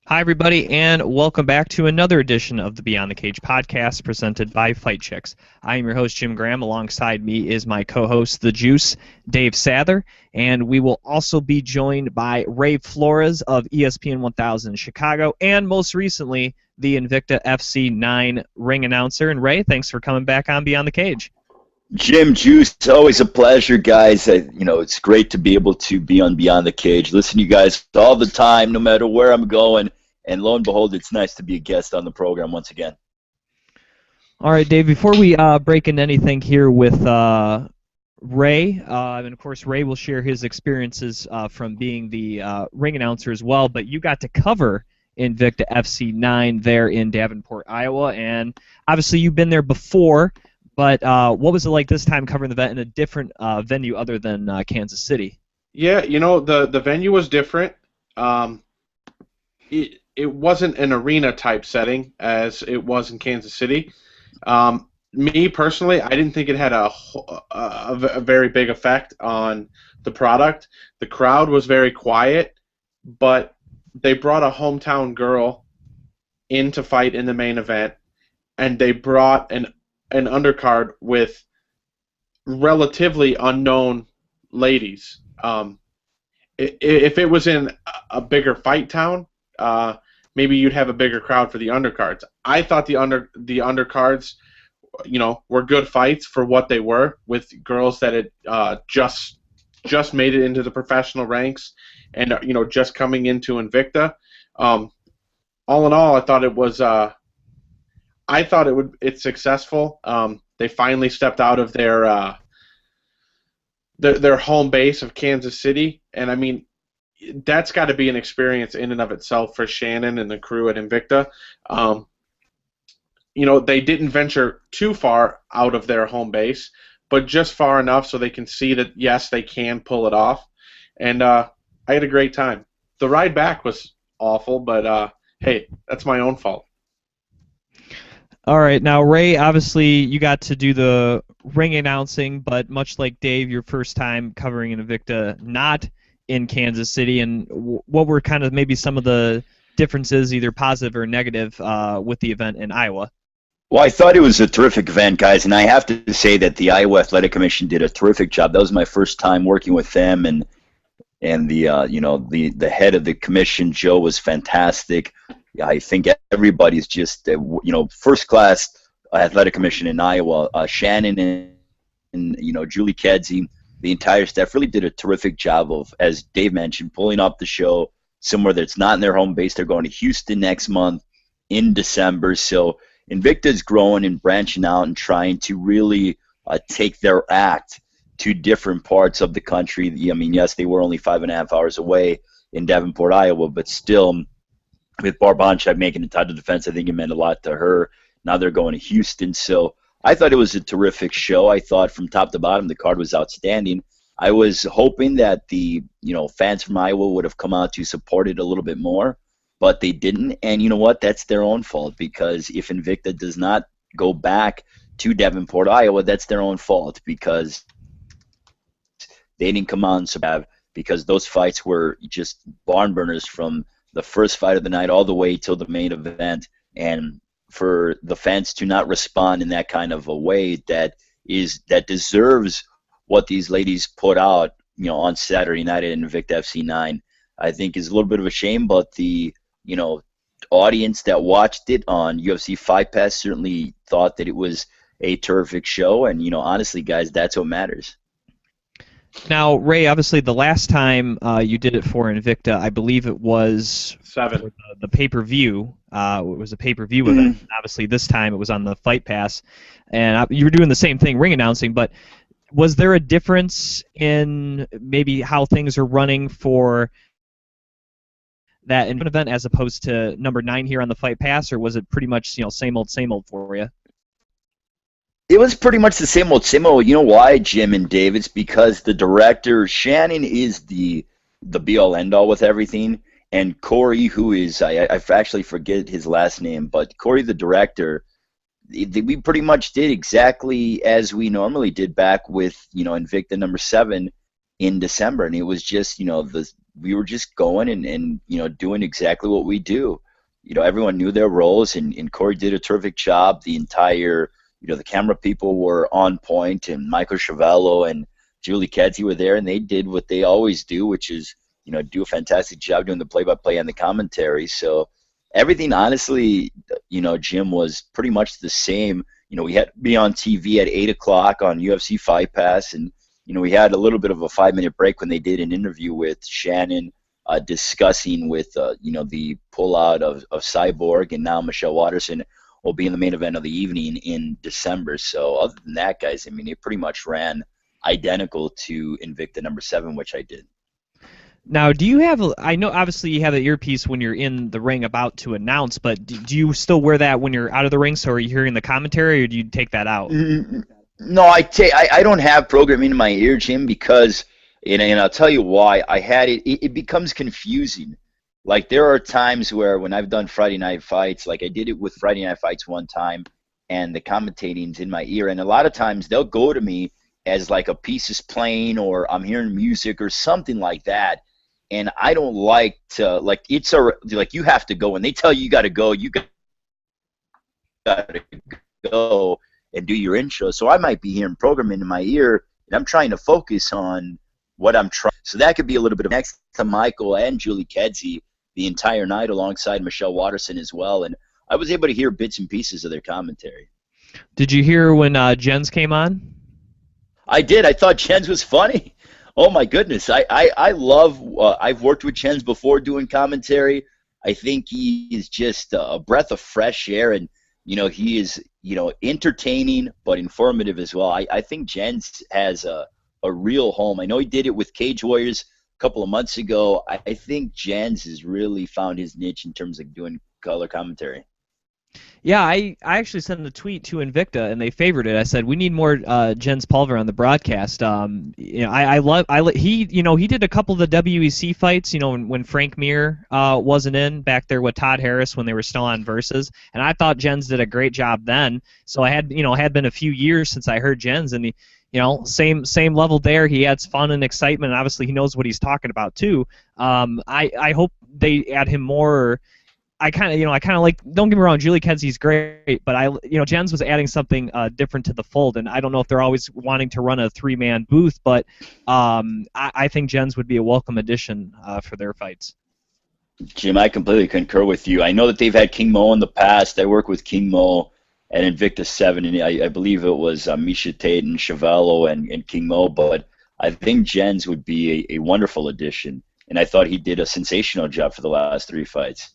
Hi, everybody, and welcome back to another edition of the Beyond the Cage podcast presented by Fight Chicks. I am your host, Jim Gramm. Alongside me is my co-host, The Juice, Dave Sadler, and we will also be joined by Ray Flores of ESPN 1000 in Chicago, and most recently, the Invicta FC 9 ring announcer. And Ray, thanks for coming back on Beyond the Cage. Jim, Juice, it's always a pleasure, guys. It's great to be able to be on Beyond the Cage. Listen to you guys all the time, no matter where I'm going. And lo and behold, it's nice to be a guest on the program once again. All right, Dave, before we break into anything here with Ray, and of course Ray will share his experiences from being the ring announcer as well, but you got to cover Invicta FC 9 there in Davenport, Iowa, and obviously you've been there before. But what was it like this time covering the event in a different venue other than Kansas City? Yeah, the venue was different. It wasn't an arena type setting as it was in Kansas City. Me personally, I didn't think it had a very big effect on the product. The crowd was very quiet, but they brought a hometown girl in to fight in the main event, and they brought an undercard with relatively unknown ladies. If it was in a bigger fight town, maybe you'd have a bigger crowd for the undercards. I thought the undercards, were good fights for what they were, with girls that had just made it into the professional ranks and just coming into Invicta. All in all, I thought it was. It's successful. They finally stepped out of their home base of Kansas City, and I mean, that's got to be an experience in and of itself for Shannon and the crew at Invicta. They didn't venture too far out of their home base, but just far enough so they can see that yes, they can pull it off. And I had a great time. The ride back was awful, but hey, that's my own fault. All right, now Ray, obviously you got to do the ring announcing, but much like Dave, your first time covering an Invicta not in Kansas City, and what were kind of maybe some of the differences, either positive or negative, with the event in Iowa? Well, I thought it was a terrific event, guys, and I have to say that the Iowa Athletic Commission did a terrific job. That was my first time working with them, and the head of the commission, Joe, was fantastic. I think everybody's just, first-class athletic commission in Iowa. Shannon and Julie Kedzie, the entire staff really did a terrific job of, as Dave mentioned, pulling off the show somewhere that's not in their home base. They're going to Houston next month in December. So Invicta is growing and branching out and trying to really take their act to different parts of the country. I mean, yes, they were only 5.5 hours away in Davenport, Iowa, but still, with Barb Honchak making the title defense, I think it meant a lot to her. Now they're going to Houston. So I thought it was a terrific show. I thought from top to bottom the card was outstanding. I was hoping that the fans from Iowa would have come out to support it a little bit more, but they didn't. And you know what? That's their own fault, because if Invicta does not go back to Davenport, Iowa, that's their own fault, because they didn't come out and support, because those fights were just barn burners from the first fight of the night all the way till the main event. And for the fans to not respond in that kind of a way that deserves what these ladies put out, on Saturday night at Invicta FC 9, I think is a little bit of a shame. But the audience that watched it on UFC Fight Pass certainly thought that it was a terrific show. And honestly, guys, that's what matters. Now, Ray, obviously the last time you did it for Invicta, I believe it was 7. The pay-per-view. It was a pay-per-view event. Obviously this time it was on the Fight Pass, and you were doing the same thing, ring announcing, but was there a difference in maybe how things are running for that event as opposed to number 9 here on the Fight Pass, or was it pretty much same old for you? It was pretty much the same old, same old. You know why, Jim and Dave? It's because the director, Shannon, is the be-all, end-all with everything. And Corey, who is, I actually forget his last name, but Corey, the director, we pretty much did exactly as we normally did back with, Invicta number 7 in December. And it was just, we were just going and doing exactly what we do. Everyone knew their roles, and Corey did a terrific job. The entire, the camera people were on point, and Michael Chavello and Julie Kedzie were there, and they did what they always do, which is, do a fantastic job doing the play-by-play and the commentary. So everything, honestly, Jim, was pretty much the same. We had to be on TV at 8 o'clock on UFC Fight Pass, and we had a little bit of a 5-minute break when they did an interview with Shannon discussing with, the pullout of Cyborg, and now Michelle Waterson will be in the main event of the evening in December. So other than that, guys, it pretty much ran identical to Invicta number 7, which I did. Now, do you have, I know obviously you have the earpiece when you're in the ring about to announce, but do you still wear that when you're out of the ring, so are you hearing the commentary, or do you take that out? No, I don't have programming in my ear, Jim, because, and I'll tell you why. I had it becomes confusing. Like, there are times where when I've done Friday Night Fights, like I did it with Friday Night Fights one time, and the commentating's in my ear, and a lot of times they'll go to me as like a piece is playing, or I'm hearing music or something like that. And I don't like to, like, you have to go, and they tell you got to go, you got to go and do your intro. So I might be hearing programming in my ear, and I'm trying to focus on what I'm trying. So that could be a little bit of next to Michael and Julie Kedzie the entire night, alongside Michelle Waterson as well. And I was able to hear bits and pieces of their commentary. Did you hear when Jens came on? I did. I thought Jens was funny. Oh my goodness, I love. I've worked with Jens before doing commentary. I think he is just a breath of fresh air, and he is entertaining but informative as well. I think Jens has a real home. I know he did it with Cage Warriors a couple of months ago. I think Jens has really found his niche in terms of doing color commentary. Yeah, I actually sent a tweet to Invicta, and they favored it. I said we need more Jens Pulver on the broadcast. He did a couple of the WEC fights. When Frank Mir wasn't in back there with Todd Harris when they were still on Versus, and I thought Jens did a great job then. So I had had been a few years since I heard Jens, and same level there. He adds fun and excitement, and obviously he knows what he's talking about too. I hope they add him more. I kind of like. Don't get me wrong, Julie Kedzie's great, but Jens was adding something different to the fold, and I don't know if they're always wanting to run a 3-man booth, but I think Jens would be a welcome addition for their fights. Jim, I completely concur with you. I know that they've had King Mo in the past. I worked with King Mo at Invicta 7, and I believe it was Misha Tate and Chavello and King Mo, but I think Jens would be a wonderful addition, and I thought he did a sensational job for the last 3 fights.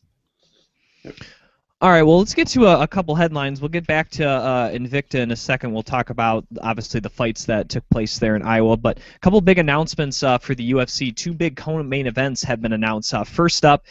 All right, well, let's get to a couple headlines. We'll get back to Invicta in a second. We'll talk about, obviously, the fights that took place there in Iowa. But a couple big announcements for the UFC. 2 big co-main events have been announced. First up,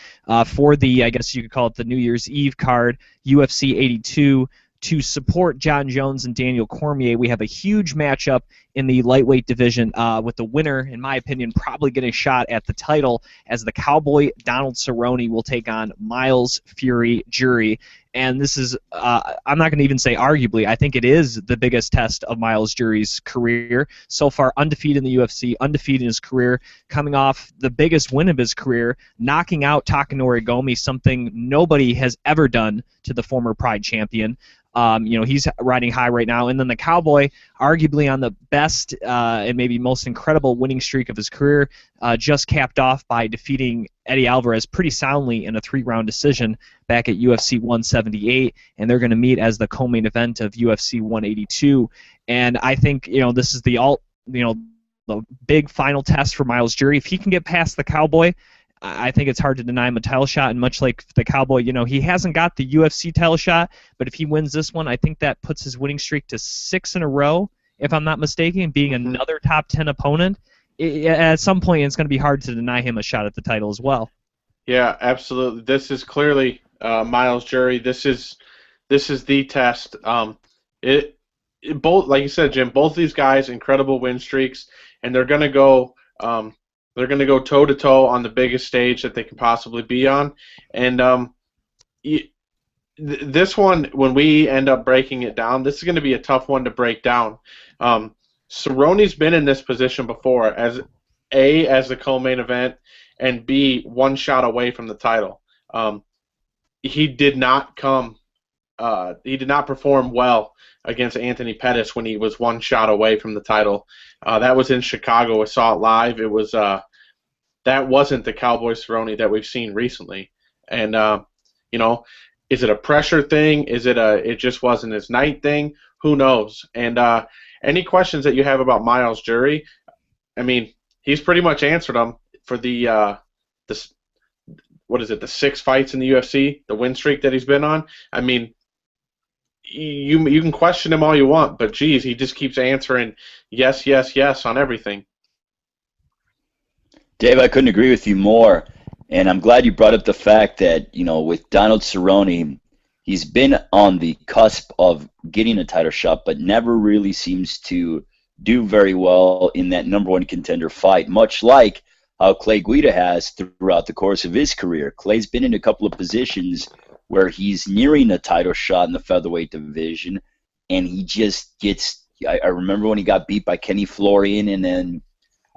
for the, I guess you could call it the New Year's Eve card, UFC 82, to support John Jones and Daniel Cormier. We have a huge matchup in the lightweight division with the winner, in my opinion, probably getting a shot at the title, as the Cowboy Donald Cerrone will take on Miles Fury Jury. And this is, I'm not going to even say arguably, I think it is the biggest test of Miles Jury's career. So far, undefeated in the UFC, undefeated in his career, coming off the biggest win of his career, knocking out Takanori Gomi, something nobody has ever done to the former Pride champion. He's riding high right now. And then the Cowboy, arguably on the best and maybe most incredible winning streak of his career, just capped off by defeating Eddie Alvarez pretty soundly in a 3-round decision back at UFC 178. And they're going to meet as the co-main event of UFC 182. And I think, this is the big final test for Miles Jury. If he can get past the Cowboy, I think it's hard to deny him a title shot, and much like the Cowboy, he hasn't got the UFC title shot, but if he wins this one, I think that puts his winning streak to 6 in a row, if I'm not mistaken, being another top 10 opponent. At some point, it's going to be hard to deny him a shot at the title as well. Yeah, absolutely. This is clearly Miles Jury. This is the test. Both, like you said, Jim, both these guys, incredible win streaks, and they're going to go. They're going to go toe-to-toe on the biggest stage that they can possibly be on. And this one, when we end up breaking it down, this is going to be a tough one to break down. Cerrone's been in this position before as the co-main event, and be one shot away from the title. He did not perform well against Anthony Pettis when he was one shot away from the title. That was in Chicago. I saw it live. It was that wasn't the Cowboy Cerrone that we've seen recently. And is it a pressure thing? Is it it just wasn't his night thing? Who knows? And any questions that you have about Miles Jury, I mean, he's pretty much answered them for the 6 fights in the UFC, the win streak that he's been on. I mean, you can question him all you want, but geez, he just keeps answering yes, yes, yes on everything. Dave, I couldn't agree with you more. And I'm glad you brought up the fact that, with Donald Cerrone, he's been on the cusp of getting a title shot, but never really seems to do very well in that number one contender fight, much like how Clay Guida has throughout the course of his career. Clay's been in a couple of positions where he's nearing a title shot in the featherweight division, and he just gets – I remember when he got beat by Kenny Florian, and then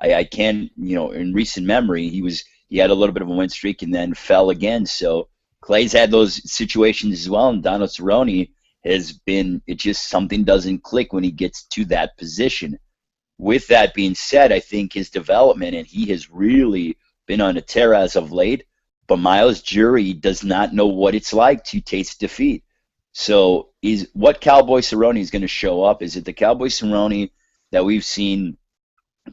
I can't – in recent memory, he had a little bit of a win streak and then fell again. So Clay's had those situations as well, and Donald Cerrone has been – it just something doesn't click when he gets to that position. With that being said, I think his development, and he has really been on a tear as of late, but Miles Jury does not know what it's like to taste defeat. So is what Cowboy Cerrone is going to show up? Is it the Cowboy Cerrone that we've seen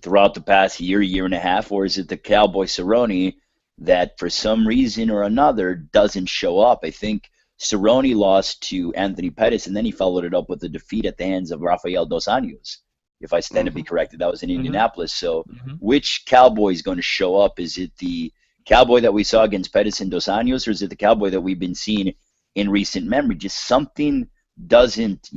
throughout the past year and a half, or is it the Cowboy Cerrone that for some reason or another doesn't show up? I think Cerrone lost to Anthony Pettis, and then he followed it up with a defeat at the hands of Rafael Dos Anjos, if I stand to be corrected. That was in Indianapolis. So which Cowboy is going to show up? Is it the Cowboy that we saw against Pettis and Dos Anjos, or is it the Cowboy that we've been seeing in recent memory? Just something doesn't,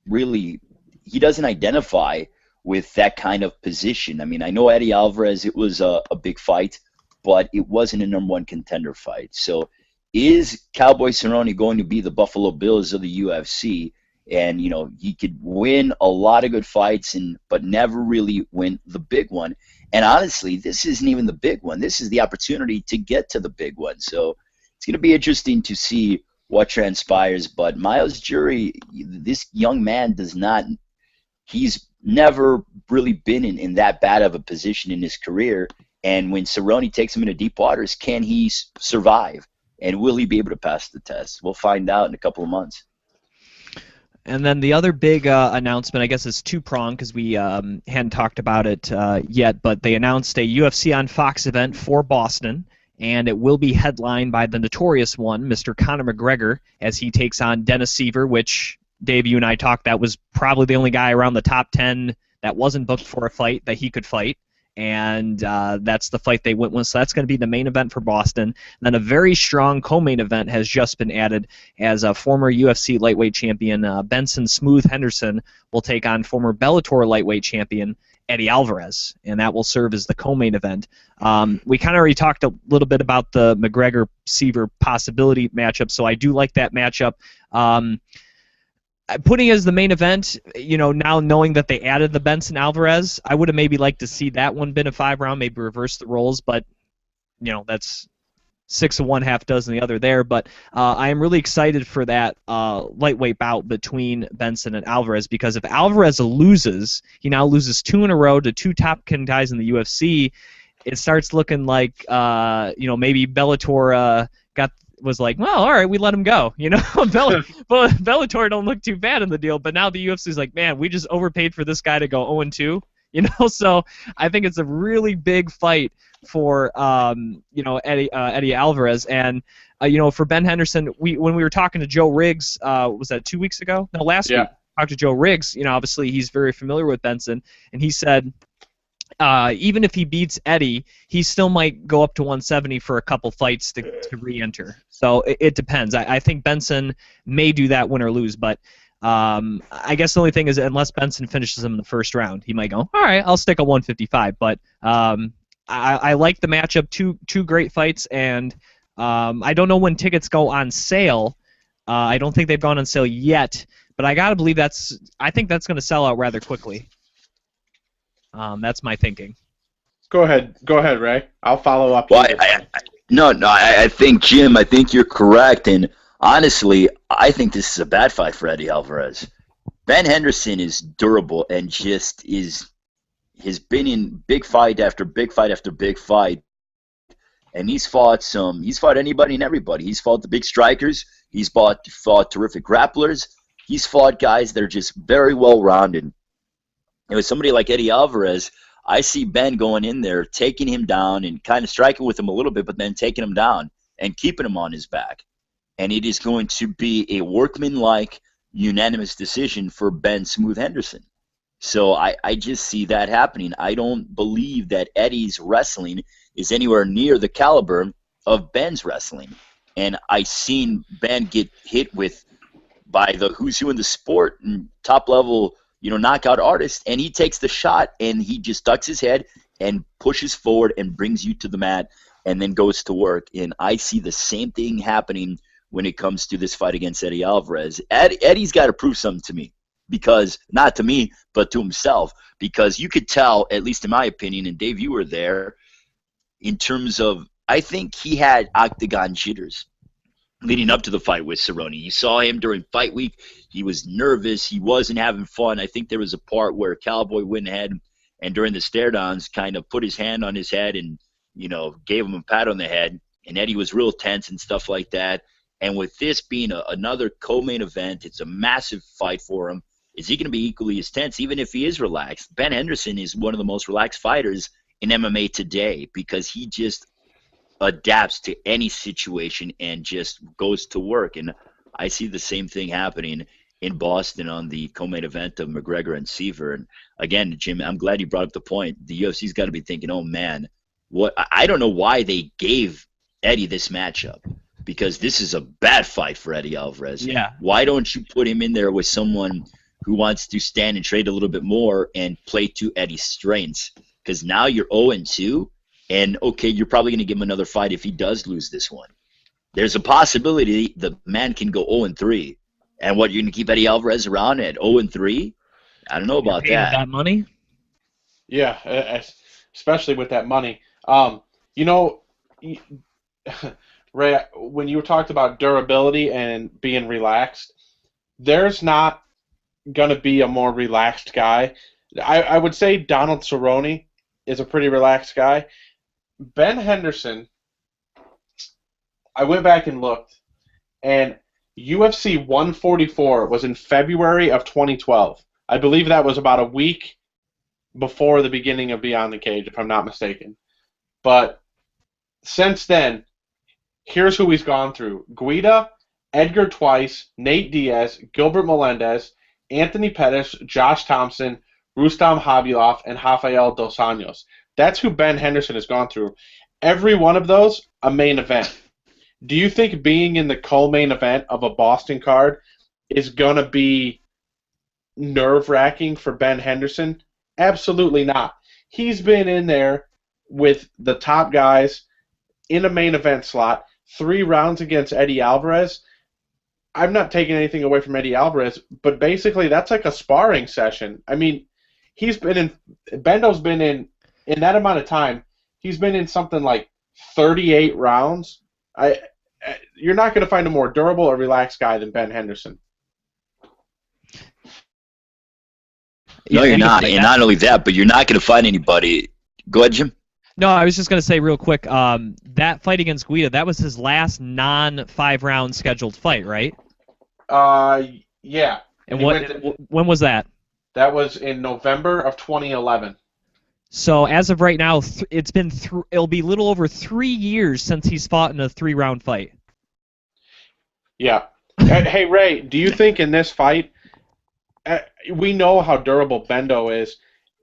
really, he doesn't identify with that kind of position. I mean, I know Eddie Alvarez, it was a big fight, but it wasn't a number one contender fight. So is Cowboy Cerrone going to be the Buffalo Bills of the UFC? And, he could win a lot of good fights, but never really win the big one. And honestly, this isn't even the big one. This is the opportunity to get to the big one. So it's going to be interesting to see what transpires. But Miles Jury, this young man he's never really been in that bad of a position in his career. And when Cerrone takes him into deep waters, can he survive? And will he be able to pass the test? We'll find out in a couple of months. And then the other big announcement, I guess, is two-pronged because we hadn't talked about it yet, but they announced a UFC on Fox event for Boston, and it will be headlined by the notorious one, Mr. Conor McGregor, as he takes on Dennis Seaver, which, Dave, you and I talked, that was probably the only guy around the top 10 that wasn't booked for a fight that he could fight. And that's the fight they went with. So that's going to be the main event for Boston. And then a very strong co-main event has just been added as a former UFC lightweight champion, Benson Smooth Henderson, will take on former Bellator lightweight champion Eddie Alvarez, and that will serve as the co-main event. We kind of already talked a little bit about the McGregor-Seaver possibility matchup, so I do like that matchup. Putting it as the main event, now knowing that they added the Benson Alvarez, I would have maybe liked to see that one been a 5-round, maybe reverse the roles, but that's 6 of one, half dozen the other there. But I am really excited for that lightweight bout between Benson and Alvarez, because if Alvarez loses, he now loses 2 in a row to 2 top guys in the UFC. It starts looking like maybe Bellator was like, well, all right, we let him go. Bellator don't look too bad in the deal, but now the UFC's like, man, we just overpaid for this guy to go 0-2. So I think it's a really big fight for Eddie Alvarez, and for Ben Henderson, when we were talking to Joe Riggs, was that 2 weeks ago? No, last week. Talked to Joe Riggs. Obviously he's very familiar with Benson, and he said, even if he beats Eddie, he still might go up to 170 for a couple fights to re-enter. So it depends. I think Benson may do that, win or lose, but I guess the only thing is, unless Benson finishes him in the first round, he might go, all right, I'll stick a 155. But I like the matchup. Two great fights, and I don't know when tickets go on sale. I don't think they've gone on sale yet, but I gotta believe I think that's going to sell out rather quickly. That's my thinking. Go ahead, Ray. I'll follow up. Well, I think, Jim, I think you're correct. And honestly, I think this is a bad fight for Eddie Alvarez. Ben Henderson is durable and just has been in big fight after big fight after big fight. And he's fought anybody and everybody. He's fought the big strikers. He's fought terrific grapplers. He's fought guys that are just very well-rounded. And with somebody like Eddie Alvarez, I see Ben going in there, taking him down and kind of striking with him a little bit, but then taking him down and keeping him on his back. And it is going to be a workman-like unanimous decision for Ben Smooth Henderson. So I just see that happening. I don't believe that Eddie's wrestling is anywhere near the caliber of Ben's wrestling. And I seen Ben get hit by the who's who in the sport and top level, knockout artist, and he takes the shot and he just ducks his head and pushes forward and brings you to the mat and then goes to work. And I see the same thing happening when it comes to this fight against Eddie Alvarez. Eddie's got to prove something to me. Because, not to me, but to himself. Because you could tell, at least in my opinion, and Dave, you were there, in terms of, I think he had octagon jitters leading up to the fight with Cerrone. You saw him during fight week. He was nervous. He wasn't having fun. I think there was a part where Cowboy went ahead and during the stare-downs kind of put his hand on his head and, gave him a pat on the head. And Eddie was real tense and stuff like that. And with this being another co-main event, it's a massive fight for him. Is he going to be equally as tense, even if he is relaxed? Ben Henderson is one of the most relaxed fighters in MMA today because he just adapts to any situation and just goes to work. And I see the same thing happening in Boston on the co-main event of McGregor and Seaver. And again, Jim, I'm glad you brought up the point. The UFC's got to be thinking, oh, man, I don't know why they gave Eddie this matchup because this is a bad fight for Eddie Alvarez. Yeah. Why don't you put him in there with someone who wants to stand and trade a little bit more and play to Eddie's strengths? Because now you're 0-2, and okay, you're probably going to give him another fight if he does lose this one. There's a possibility the man can go 0-3. And what, you're going to keep Eddie Alvarez around at 0-3? I don't know about that money? Yeah, especially with that money. Ray, when you talked about durability and being relaxed, there's not going to be a more relaxed guy. I would say Donald Cerrone is a pretty relaxed guy. Ben Henderson, I went back and looked, and UFC 144 was in February of 2012. I believe that was about a week before the beginning of Beyond the Cage, if I'm not mistaken. But since then, here's who he's gone through. Guida, Edgar Twice, Nate Diaz, Gilbert Melendez, Anthony Pettis, Josh Thompson, Rustam Habilov, and Rafael Dos Anjos. That's who Ben Henderson has gone through. Every one of those, a main event. Do you think being in the co-main event of a Boston card is going to be nerve-wracking for Ben Henderson? Absolutely not. He's been in there with the top guys in a main event slot, 3 rounds against Eddie Alvarez. I'm not taking anything away from Eddie Alvarez, but basically that's like a sparring session. I mean, Bendo's been in that amount of time, he's been in something like 38 rounds. You're not going to find a more durable or relaxed guy than Ben Henderson. No, you're not. And not only that, but you're not going to find anybody. Go ahead, Jim. No, I was just going to say real quick, that fight against Guida, that was his last non-5-round scheduled fight, right? Yeah. And when was that? That was in November of 2011. So as of right now, it'll be a little over 3 years since he's fought in a 3-round fight. Yeah. Hey, Ray, do you think in this fight, we know how durable Bendo is.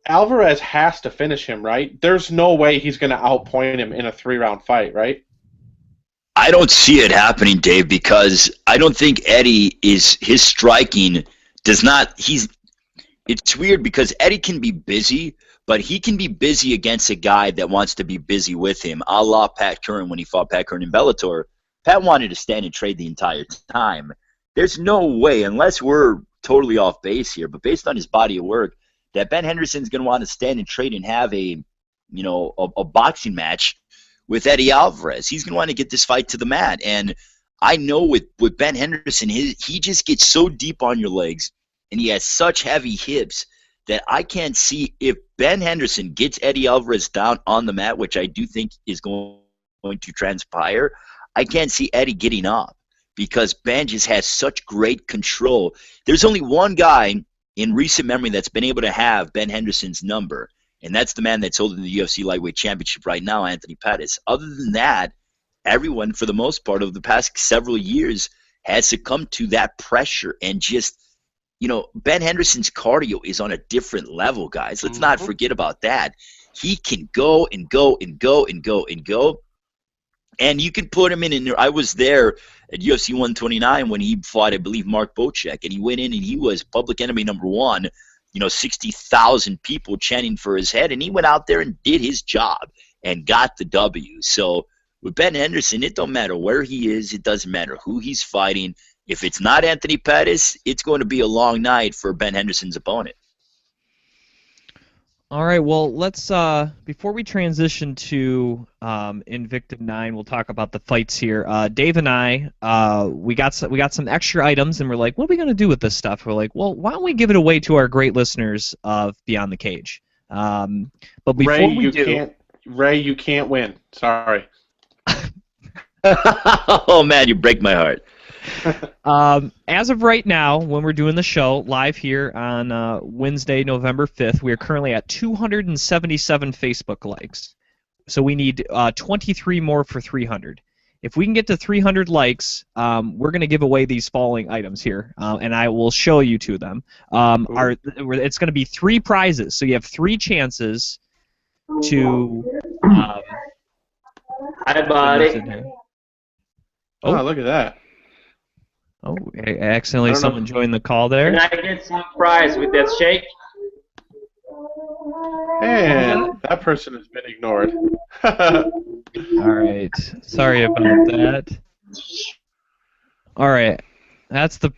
Alvarez has to finish him, right? There's no way he's going to outpoint him in a 3-round fight, right? I don't see it happening, Dave, because I don't think Eddie his striking does not. It's weird because Eddie can be busy, but he can be busy against a guy that wants to be busy with him, a la Pat Curran when he fought Pat Curran in Bellator. Pat wanted to stand and trade the entire time. There's no way, unless we're totally off base here, but based on his body of work, that Ben Henderson's going to want to stand and trade and have a a boxing match with Eddie Alvarez. He's going to want to get this fight to the mat. And I know with Ben Henderson, he just gets so deep on your legs, and he has such heavy hips that I can't see if Ben Henderson gets Eddie Alvarez down on the mat, which I do think is going to transpire. I can't see Eddie getting up because Ben just has such great control. There's only one guy in recent memory that's been able to have Ben Henderson's number, and that's the man that's holding the UFC Lightweight Championship right now, Anthony Pettis. Other than that, everyone, for the most part, over the past several years has succumbed to that pressure. And just, Ben Henderson's cardio is on a different level, guys. Let's not forget about that. He can go and go and go and go and go. And you can put him in. I was there at UFC 129 when he fought, I believe, Mark Bocek, and he went in and he was public enemy number one. 60,000 people chanting for his head, and he went out there and did his job and got the W. So with Ben Henderson, it don't matter where he is. It doesn't matter who he's fighting. If it's not Anthony Pettis, it's going to be a long night for Ben Henderson's opponent. All right, well, let's before we transition to Invicta 9, we'll talk about the fights here. Dave and I, we got some extra items, and we're like, what are we going to do with this stuff? We're like, well, why don't we give it away to our great listeners of Beyond the Cage? But before Ray, you can't win. Sorry. Oh, man, you break my heart. As of right now, when we're doing the show live here on Wednesday, November 5th, we are currently at 277 Facebook likes. So we need 23 more for 300. If we can get to 300 likes, we're going to give away these following items here, and I will show you to them. It's going to be 3 prizes, so you have 3 chances to... Hi, buddy. Oh, look at that. Oh, accidentally someone joined the call there. Can I get some prize with that shake? And that person has been ignored. All right. Sorry about that. All right. That's the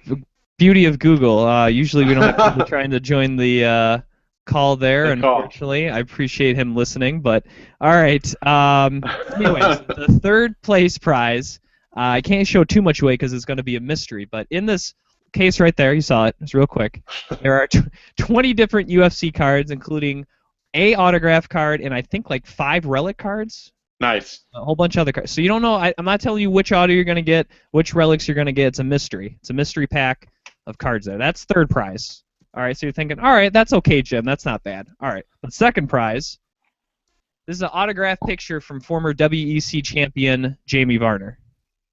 beauty of Google. Usually we don't have people trying to join the call there, unfortunately. I appreciate him listening, but all right. Anyways, the third place prize, I can't show too much away because it's going to be a mystery, but in this case right there, you saw it, it's real quick, there are 20 different UFC cards, including a autograph card and I think like 5 relic cards. Nice. A whole bunch of other cards. So you don't know, I'm not telling you which auto you're going to get, which relics you're going to get. It's a mystery. It's a mystery pack of cards there. That's third prize. All right, so you're thinking, all right, that's okay, Jim. That's not bad. All right, the second prize, this is an autograph picture from former WEC champion Jamie Varner.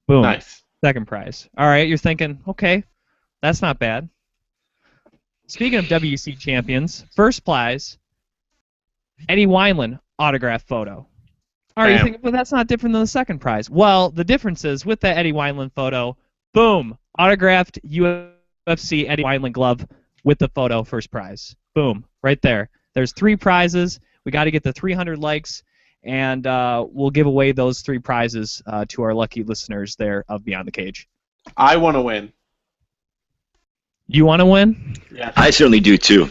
Boom. Nice. Second prize. All right, you're thinking, okay, that's not bad. Speaking of WEC champions, first prize, Eddie Wineland autograph photo. All right, you're thinking, well, that's not different than the second prize. Well, the difference is with the Eddie Wineland photo, boom, autographed UFC Eddie Wineland glove with the photo, first prize. Boom, right there. There's 3 prizes. We got to get the 300 likes. And we'll give away those 3 prizes to our lucky listeners there of Beyond the Cage. I want to win. You want to win? Yeah. I certainly do too.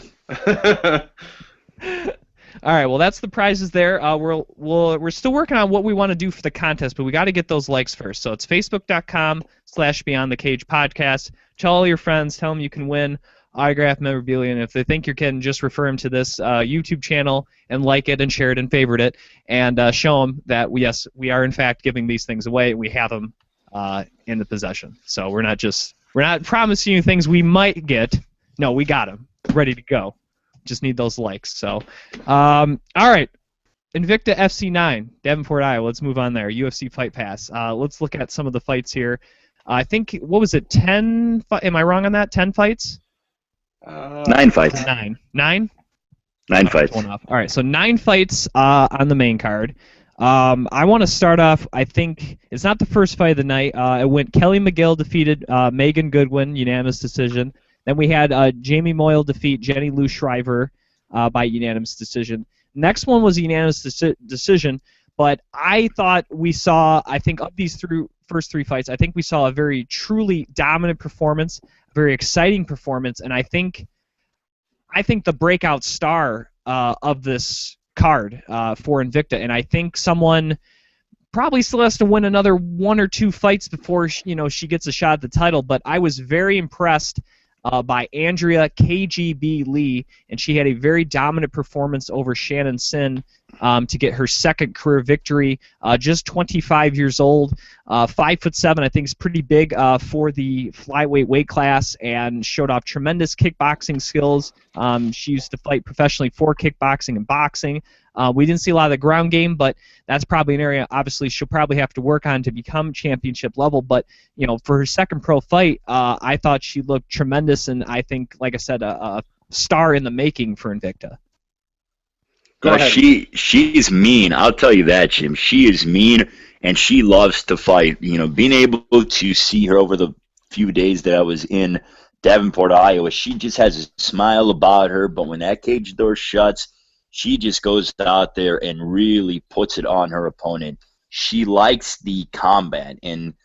All right. Well, that's the prizes there. We're still working on what we want to do for the contest, but we got to get those likes first. So it's facebook.com/Beyond the Cage podcast. Tell all your friends. Tell them you can win autograph memorabilia, and if they think you're kidding, just refer them to this YouTube channel and like it and share it and favorite it, and show them that we are in fact giving these things away. We have them in the possession, so we're not promising you things we might get. No, we got them ready to go. Just need those likes. So, all right, Invicta FC 9, Davenport, Iowa. Let's move on there. UFC Fight Pass. Let's look at some of the fights here. I think, what was it? 10? Am I wrong on that? 10 fights? 9 fights. 9. 9? 9 fights. All right, so 9 fights on the main card. I want to start off, I think, it's not the first fight of the night. It went Kelly McGill defeated Megan Goodwin, unanimous decision. Then we had Jamie Moyle defeat Jenny Lou Shriver by unanimous decision. Next one was a unanimous decision, but I thought we saw, I think, of these first 3 fights, I think we saw a very truly dominant performance, very exciting performance, and I think the breakout star of this card for Invicta, and I think someone probably still has to win another 1 or 2 fights before she gets a shot at the title. But I was very impressed by Andrea KGB Lee, and she had a very dominant performance over Shannon Sin to get her second career victory. Just 25 years old, 5'7", I think is pretty big for the flyweight weight class, and showed off tremendous kickboxing skills. She used to fight professionally for kickboxing and boxing. We didn't see a lot of the ground game, but that's probably an area obviously she'll probably have to work on to become championship level. But for her second pro fight, I thought she looked tremendous, and I think, like I said, a star in the making for Invicta. Go ahead. She's mean. I'll tell you that, Jim. She is mean, and she loves to fight. Being able to see her over the few days that I was in Davenport, Iowa, she just has a smile about her. But when that cage door shuts, she just goes out there and really puts it on her opponent. She likes the combat, and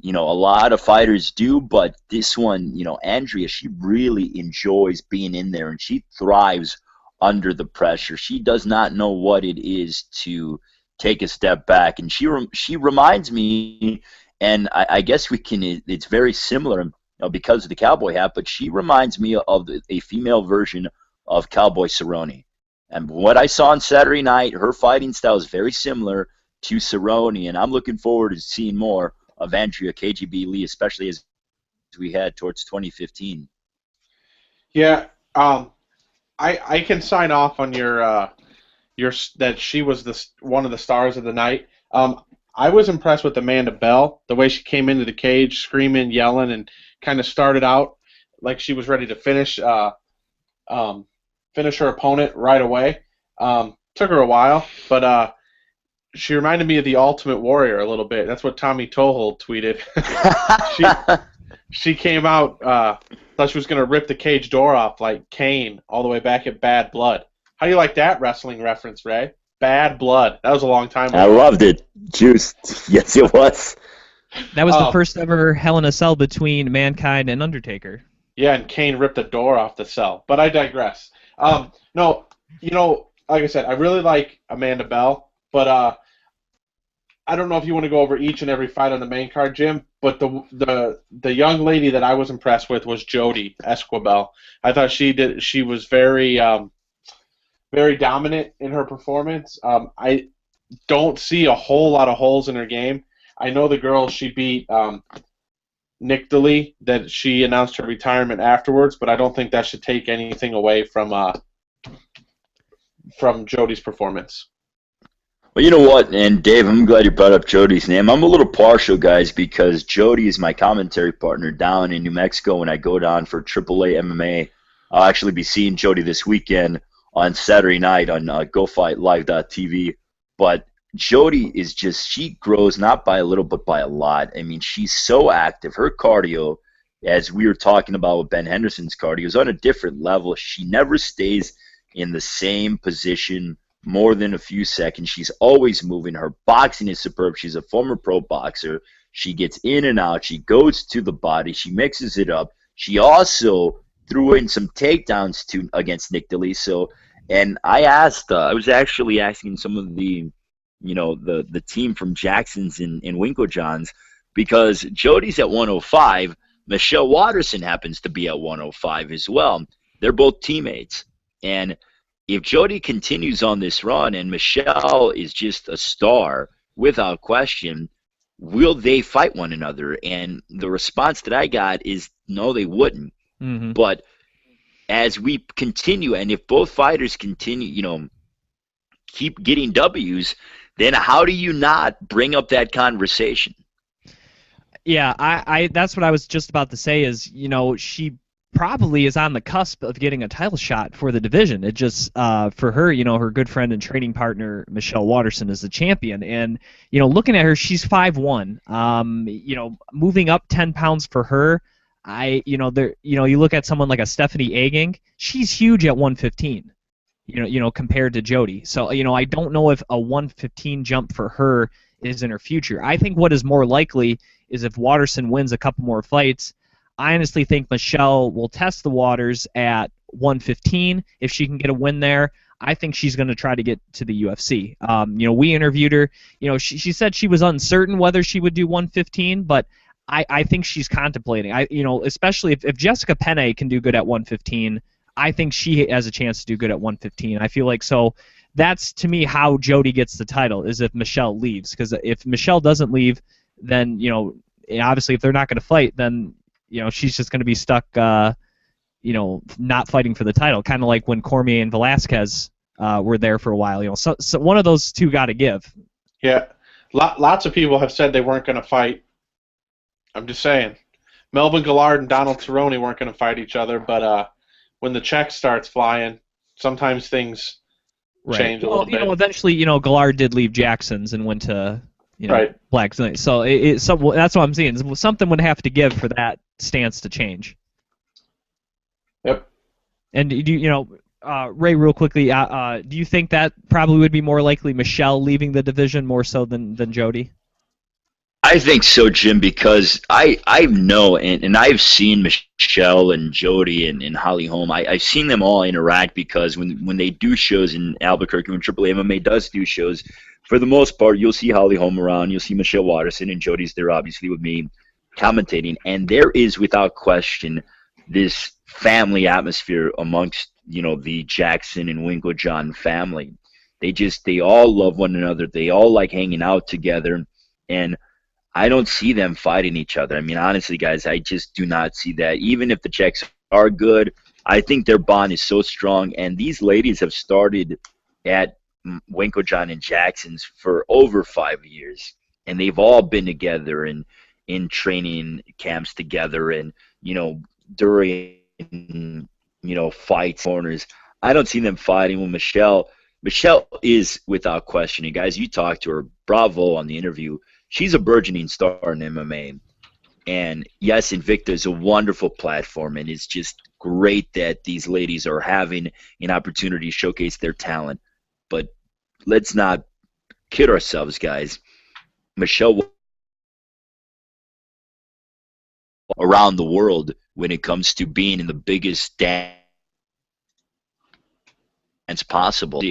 a lot of fighters do, but this one, Andrea, she really enjoys being in there, and she thrives under the pressure. She does not know what it is to take a step back, and she reminds me, and I guess it's very similar because of the cowboy hat, but she reminds me of a female version of Cowboy Cerrone. And what I saw on Saturday night, her fighting style is very similar to Cerrone, and I'm looking forward to seeing more of Andrea KGB Lee, especially as we head towards 2015. Yeah, I can sign off on your that she was one of the stars of the night. I was impressed with Amanda Bell, the way she came into the cage, screaming, yelling, and kind of started out like she was ready to finish her opponent right away. Took her a while, but she reminded me of the Ultimate Warrior a little bit. That's what Tommy Tohold tweeted. She came out, thought she was going to rip the cage door off like Kane all the way back at Bad Blood. How do you like that wrestling reference, Ray? Bad Blood. That was a long time ago. I loved it. Juice. Yes, it was. That was the first ever Hell in a Cell between Mankind and Undertaker. Yeah, and Kane ripped the door off the cell. But I digress. No, like I said, I really like Amanda Bell, but I don't know if you want to go over each and every fight on the main card, Jim, but the young lady that I was impressed with was Jody Esquibel. I thought she was very very dominant in her performance. I don't see a whole lot of holes in her game. I know the girl she beat, Nick DeLee, that she announced her retirement afterwards, but I don't think that should take anything away from Jody's performance. Well, you know what, and Dave, I'm glad you brought up Jody's name. I'm a little partial, guys, because Jody is my commentary partner down in New Mexico when I go down for AAA MMA. I'll actually be seeing Jody this weekend on Saturday night on GoFightLive.tv. But Jody is she grows not by a little but by a lot. I mean, she's so active. Her cardio, as we were talking about with Ben Henderson's cardio, is on a different level. She never stays in the same position more than a few seconds. She's always moving. Her boxing is superb. She's a former pro boxer. She gets in and out. She goes to the body. She mixes it up. She also threw in some takedowns against Nick DeLee. And I was actually asking some of the team from Jackson's and Winklejohns, because Jody's at 105. Michelle Watterson happens to be at 105 as well. They're both teammates. And if Jody continues on this run and Michelle is just a star, without question, will they fight one another? And the response that I got is no, they wouldn't. Mm-hmm. But as we continue, and if both fighters continue, keep getting W's, then how do you not bring up that conversation? Yeah, I that's what I was just about to say is, she probably is on the cusp of getting a title shot for the division. It just, for her, her good friend and training partner, Michelle Watterson, is the champion. And, looking at her, she's 5'1". Moving up 10 pounds for her, you look at someone like a Stephanie Aging, she's huge at 115, compared to Jody. So, I don't know if a 115 jump for her is in her future. I think what is more likely is if Watterson wins a couple more fights, I honestly think Michelle will test the waters at 115 if she can get a win there. I think she's going to try to get to the UFC. We interviewed her. She said she was uncertain whether she would do 115, but I think she's contemplating. Especially if Jessica Penne can do good at 115, I think she has a chance to do good at 115. I feel like that's to me how Jody gets the title is if Michelle leaves, because if Michelle doesn't leave, then obviously if they're not going to fight, then she's just going to be stuck. Not fighting for the title, kind of like when Cormier and Velasquez were there for a while. So one of those two got to give. Yeah, lots of people have said they weren't going to fight. I'm just saying, Melvin Gillard and Donald Cerrone weren't going to fight each other, but when the check starts flying, sometimes things change a little bit. Eventually, Gillard did leave Jackson's and went to right. Black Knight. So that's what I'm seeing. Something would have to give for that stance to change. Yep. And Ray, real quickly, do you think that probably would be more likely Michelle leaving the division more so than Jody? I think so, Jim, because I know and I've seen Michelle and Jody and Holly Holm. I've seen them all interact because when they do shows in Albuquerque, when AAA MMA does do shows, for the most part, you'll see Holly Holm around, you'll see Michelle Watterson, and Jody's there obviously with me commentating. And there is, without question, this family atmosphere amongst the Jackson and Winklejohn family. They all love one another. They all like hanging out together, and I don't see them fighting each other. I mean, honestly, guys, I just do not see that. Even if the checks are good, I think their bond is so strong, and these ladies have started at Winklejohn and Jackson's for over 5 years, and they've all been together in training camps together, and during fights, corners. I don't see them fighting with Michelle. Michelle is, without question, and guys, you talked to her, bravo on the interview. She's a burgeoning star in MMA. And yes, Invicta is a wonderful platform, and it's just great that these ladies are having an opportunity to showcase their talent. But let's not kid ourselves, guys. Michelle around the world when it comes to being in the biggest dance possible.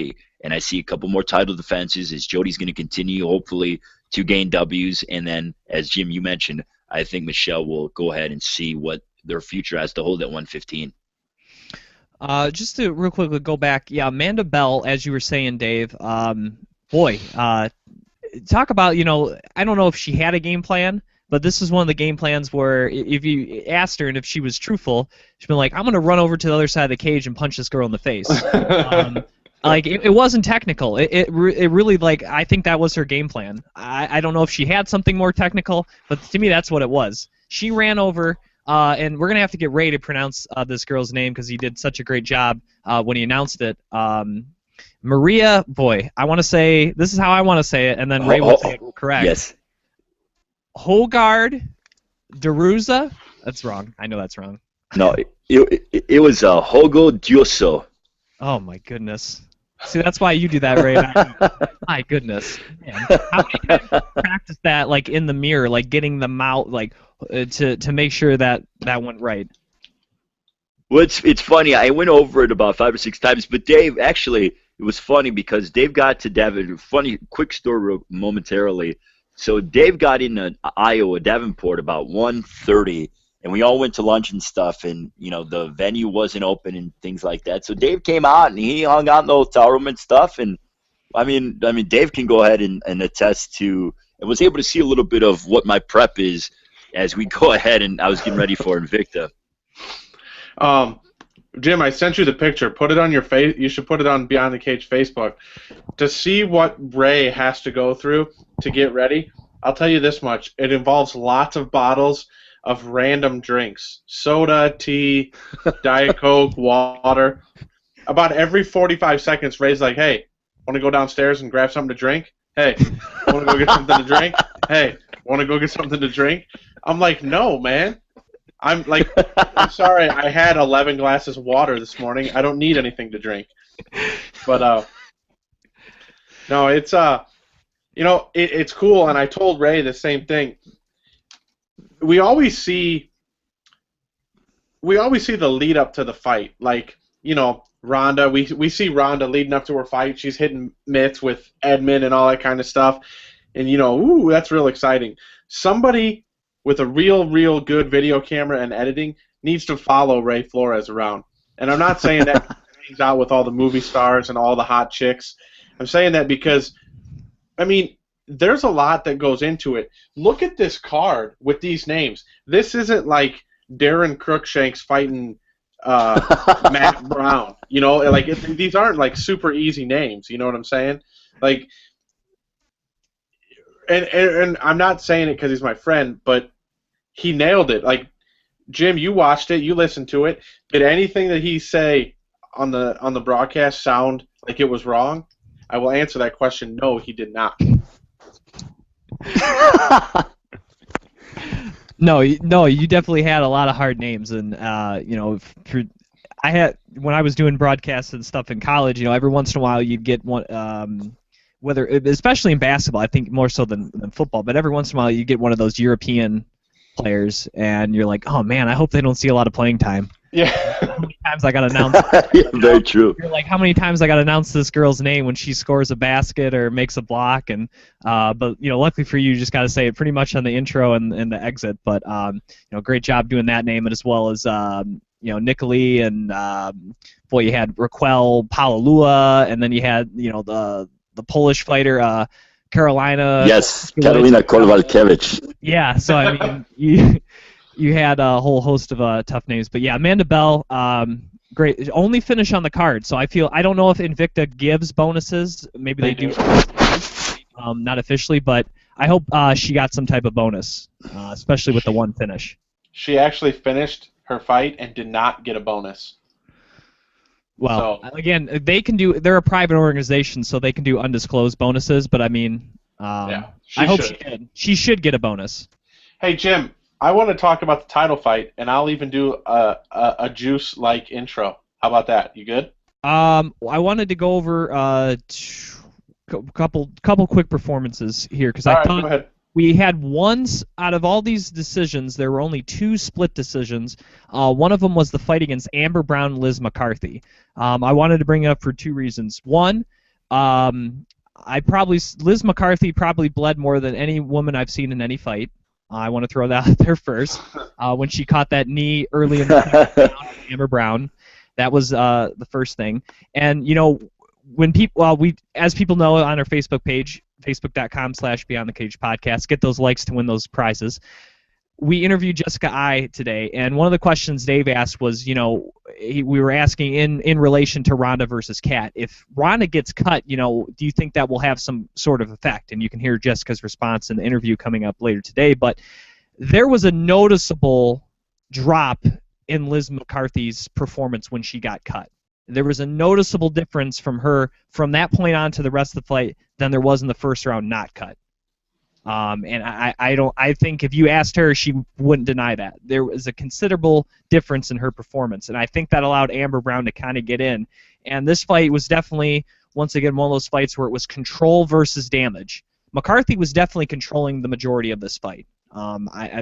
And I see a couple more title defenses as Jody's going to continue, hopefully, to gain W's. And then, as Jim, you mentioned, I think Michelle will go ahead and see what their future has to hold at 115. Just to real quickly go back, Amanda Bell, as you were saying, Dave, talk about, I don't know if she had a game plan, but this is one of the game plans where if you asked her and if she was truthful, she'd been like, I'm going to run over to the other side of the cage and punch this girl in the face. It wasn't technical. It really, I think that was her game plan. I don't know if she had something more technical, but to me that's what it was. She ran over, and we're going to have to get Ray to pronounce this girl's name because he did such a great job when he announced it. Maria, I want to say, this is how I want to say it, and then Ray will say it correct. Yes. Hogard Deruza? That's wrong. I know that's wrong. No, it was Hogo Dioso. Oh, my goodness. See, that's why you do that, Ray. My goodness. Man. How many times did you practice that, in the mirror, getting them out, to make sure that went right? Well, it's funny. I went over it about 5 or 6 times, but Dave, actually, it was funny because Dave got to Devon. Funny, quick story momentarily. So Dave got in Iowa, Davenport, about 1:30, and we all went to lunch and stuff, and the venue wasn't open and things like that. So Dave came out and he hung out in the hotel room and stuff, and I mean Dave can go ahead and attest to, and was able to see a little bit of what my prep is as we go ahead, and I was getting ready for Invicta. Jim, I sent you the picture. Put it on your face. You should put it on Beyond the Cage Facebook. To see what Ray has to go through to get ready, I'll tell you this much. It involves lots of bottles of random drinks. Soda, tea, Diet Coke, water. About every 45 seconds, Ray's like, hey, want to go downstairs and grab something to drink? Hey, want to go get something to drink? Hey, want to go get something to drink? I'm like, no, man. I'm sorry, I had 11 glasses of water this morning. I don't need anything to drink. But no, it's it's cool, and I told Ray the same thing. We always see the lead up to the fight. Ronda. We see Ronda leading up to her fight. She's hitting mitts with Edmund and all that kind of stuff. And, ooh, that's real exciting. Somebody with a real good video camera and editing needs to follow Ray Flores around. And I'm not saying that he hangs out with all the movie stars and all the hot chicks. I'm saying that because, there's a lot that goes into it. Look at this card with these names. This isn't like Darren Crookshanks fighting Matt Brown. These aren't like super easy names. You know what I'm saying? Like, and I'm not saying it because he's my friend, but he nailed it. Like, Jim, you watched it, you listened to it. Did anything that he say on the broadcast sound like it was wrong? I will answer that question. No, he did not. No, you definitely had a lot of hard names, and when I was doing broadcasts and stuff in college, every once in a while you'd get one, especially in basketball, I think more so than football, but every once in a while you get one of those European players, and you're like, oh man, I hope they don't see a lot of playing time. Yeah. How many times I got announced? Yeah, very true. You're like, how many times I got announced this girl's name when she scores a basket or makes a block, and but luckily for you, you just got to say it pretty much on the intro and the exit. But great job doing that name, and as well as Nicoli, and you had Raquel Palulua, and then you had the Polish fighter Carolina. Yes, Karolina Kowalkiewicz. Yeah, so you had a whole host of tough names, but yeah, Amanda Bell, great. Only finish on the card, so I don't know if Invicta gives bonuses. Maybe they do. Not officially, but I hope she got some type of bonus, especially with the one finish. She actually finished her fight and did not get a bonus. Well, again, they're a private organization, so they can do undisclosed bonuses, but I hope she did. She should get a bonus. Hey, Jim, I want to talk about the title fight, and I'll even do a Juice-like intro. How about that? You good? I wanted to go over a couple quick performances here, because I thought we had out of all these decisions, there were only 2 split decisions. One of them was the fight against Amber Brown and Liz McCarthy. I wanted to bring it up for 2 reasons. One, Liz McCarthy probably bled more than any woman I've seen in any fight. I want to throw that out there first. When she caught that knee early in the fight, Amber Brown, that was the first thing. And when people, as people know on our Facebook page, facebook.com/BeyondTheCagePodcast, get those likes to win those prizes. We interviewed Jessica I today, and one of the questions Dave asked was, we were asking in relation to Ronda versus Kat, if Ronda gets cut, do you think that will have some sort of effect? And you can hear Jessica's response in the interview coming up later today. But there was a noticeable drop in Liz McCarthy's performance when she got cut. There was a noticeable difference from her from that point on to the rest of the fight than there was in the first round not cut. And I think if you asked her, she wouldn't deny that. There was a considerable difference in her performance, and I think that allowed Amber Brown to kind of get in. And this fight was definitely, once again, one of those fights where it was control versus damage. McCarthy was definitely controlling the majority of this fight.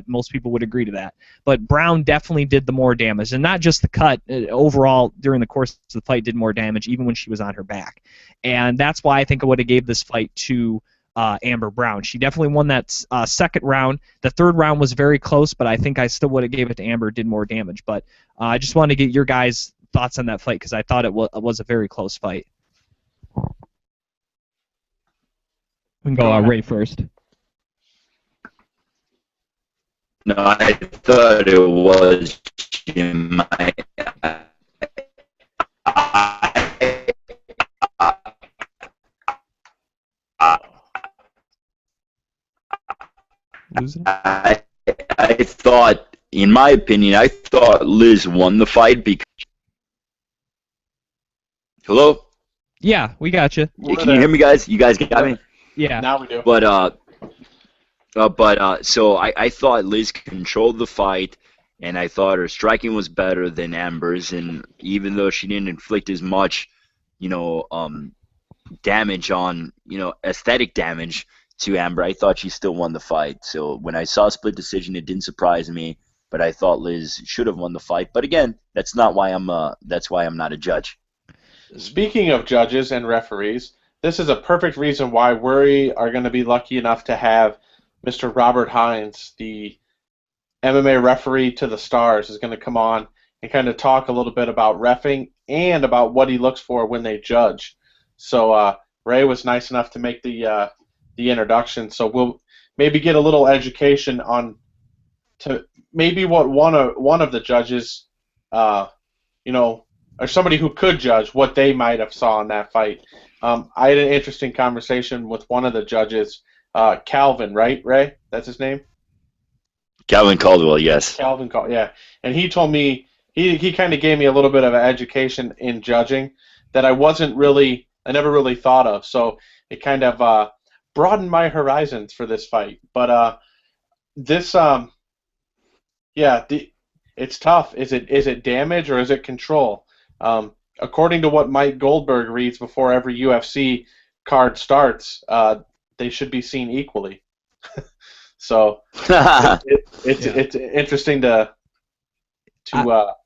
Most people would agree to that. But Brown definitely did the more damage, and not just the cut. Overall, during the course of the fight, did more damage, even when she was on her back. And that's why I think I would have gave this fight to Amber Brown. She definitely won that second round. The third round was very close, but I think I still would have gave it to Amber. Did more damage. But I just wanted to get your guys' thoughts on that fight because I thought it was a very close fight. We can go Ray first. No, I thought it was Jim. I thought, in my opinion, I thought Liz won the fight because. Hello? Yeah, we got you. Can you hear me, guys? You guys got me? Yeah. Now we do. So I thought Liz controlled the fight, and I thought her striking was better than Amber's, and even though she didn't inflict as much, damage on, aesthetic damage to Amber, I thought she still won the fight. So when I saw a split decision, it didn't surprise me, but I thought Liz should have won the fight. But again, that's why I'm not a judge. Speaking of judges and referees, this is a perfect reason why we are going to be lucky enough to have Mr. Robert Hines, the MMA referee to the stars, is going to come on and kind of talk a little bit about reffing and about what he looks for when they judge. So Ray was nice enough to make the introduction, so we'll maybe get a little education on to maybe what one of the judges, or somebody who could judge, what they might have saw in that fight. I had an interesting conversation with one of the judges, Calvin, right, Ray? That's his name? Calvin Caldwell, yes. Calvin Caldwell, yeah. And he told me, he kind of gave me a little bit of an education in judging that I never really thought of. So it kind of broadened my horizons for this fight. But this, it's tough. Is it damage or is it control? According to what Mike Goldberg reads before every UFC card starts, they should be seen equally. So it's interesting to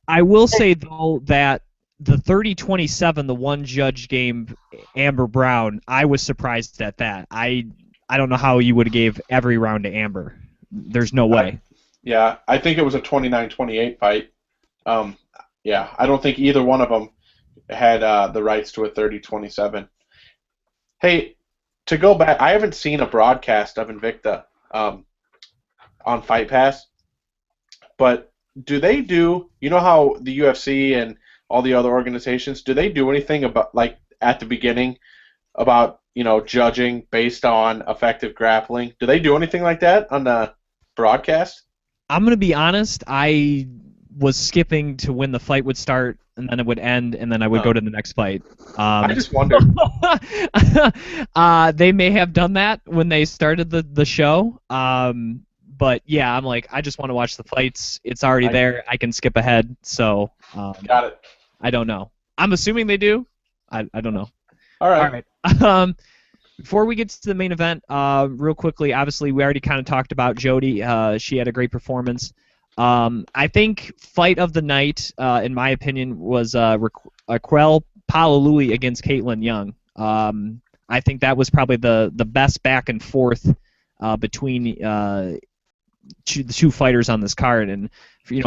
I will say though that the 30-27, the one judge gave Amber Brown, I was surprised at that. I don't know how you would have gave every round to Amber. There's no way. Yeah, I think it was a 29-28 fight. I don't think either one of them had the rights to a 30-27. Hey, to go back, I haven't seen a broadcast of Invicta on Fight Pass, but do they do, you know how the UFC and all the other organizations, do they do anything about, like, at the beginning about, judging based on effective grappling? Do they do anything like that on the broadcast? I'm going to be honest, I was skipping to when the fight would start, and then it would end, and then I would go to the next fight. I just wondered. They may have done that when they started the show. But yeah, I'm like, I just want to watch the fights. It's already there. I can skip ahead. So got it. I don't know. I'm assuming they do. I don't know. All right. Before we get to the main event, real quickly, obviously we already kind of talked about Jody. She had a great performance. I think fight of the night, in my opinion, was Raquel Palalui against Caitlin Young. I think that was probably the best back and forth between the two fighters on this card. And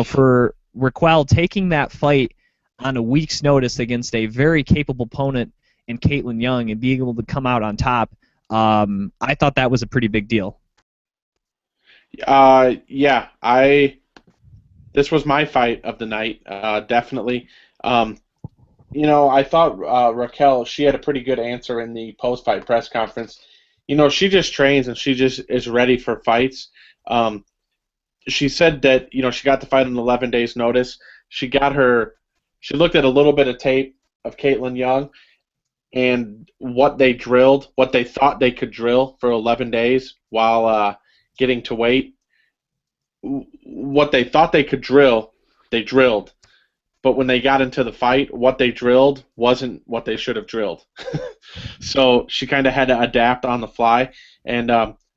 for Raquel taking that fight on a week's notice against a very capable opponent in Caitlin Young and being able to come out on top, I thought that was a pretty big deal. This was my fight of the night, definitely. I thought Raquel, she had a pretty good answer in the post-fight press conference. She just trains and she just is ready for fights. She said that, she got the fight on 11 days' notice. She looked at a little bit of tape of Caitlin Young and what they thought they could drill for 11 days while getting to weight. What they thought they could drill, they drilled. But when they got into the fight, what they drilled wasn't what they should have drilled. So she kind of had to adapt on the fly. And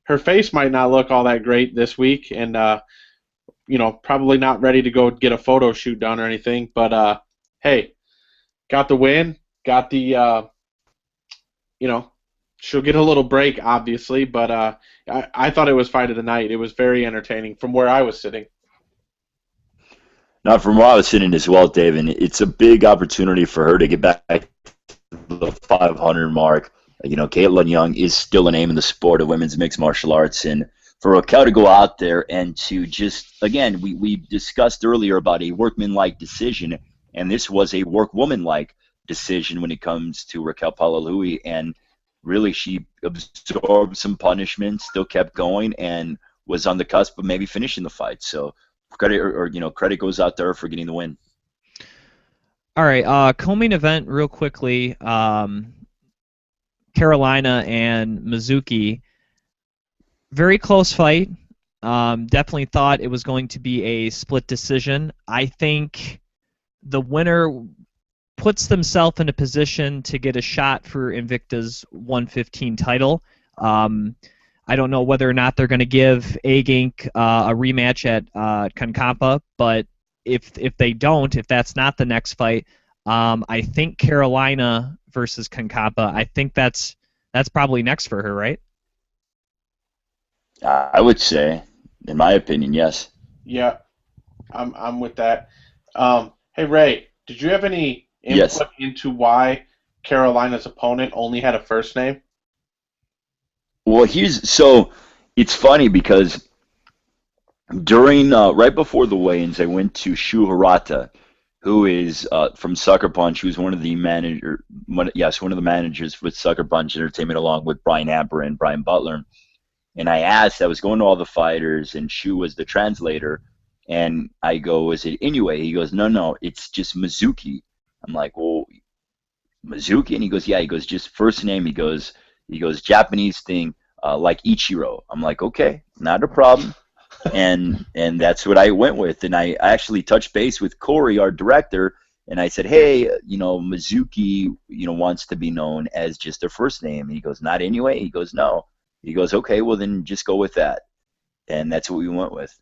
her face might not look all that great this week. And, probably not ready to go get a photo shoot done or anything. But, hey, got the win. Got the, she'll get a little break, obviously. But I thought it was fight of the night. It was very entertaining from where I was sitting. Not from where I was sitting as well, Dave, and it's a big opportunity for her to get back to the 500 mark. Caitlin Young is still a name in the sport of women's mixed martial arts, and for Raquel to go out there and to just, again, we discussed earlier about a workmanlike decision, and this was a workwoman-like decision when it comes to Raquel Palalui, and really she absorbed some punishment, still kept going, and was on the cusp of maybe finishing the fight. So credit goes out there for getting the win. All right, co-main event real quickly. Carolina and Mizuki. Very close fight. Definitely thought it was going to be a split decision. I think the winner puts themselves in a position to get a shot for Invicta's 115 title. I don't know whether or not they're going to give Agink a rematch at Concampa, but if they don't, if that's not the next fight, I think Carolina versus Concapa. I think that's probably next for her, right? I would say, in my opinion, yes. Yeah, I'm with that. Hey Ray, did you have any Yes. input into why Carolina's opponent only had a first name? Well, it's funny because during right before the weigh-ins, I went to Shu Hirata, who is from Sucker Punch, who's one of the managers with Sucker Punch Entertainment, along with Brian Amper and Brian Butler. And I was going to all the fighters, and Shu was the translator. And I go, is it Inoue? He goes, no, it's just Mizuki. I'm like, well, Mizuki? And he goes, yeah. He goes, just first name. He goes, Japanese thing, like Ichiro. I'm like, okay, not a problem. And that's what I went with. And I actually touched base with Corey, our director, and I said, hey, Mizuki, wants to be known as just their first name. And he goes, not Inoue? He goes, no. He goes, okay, well then just go with that. And that's what we went with.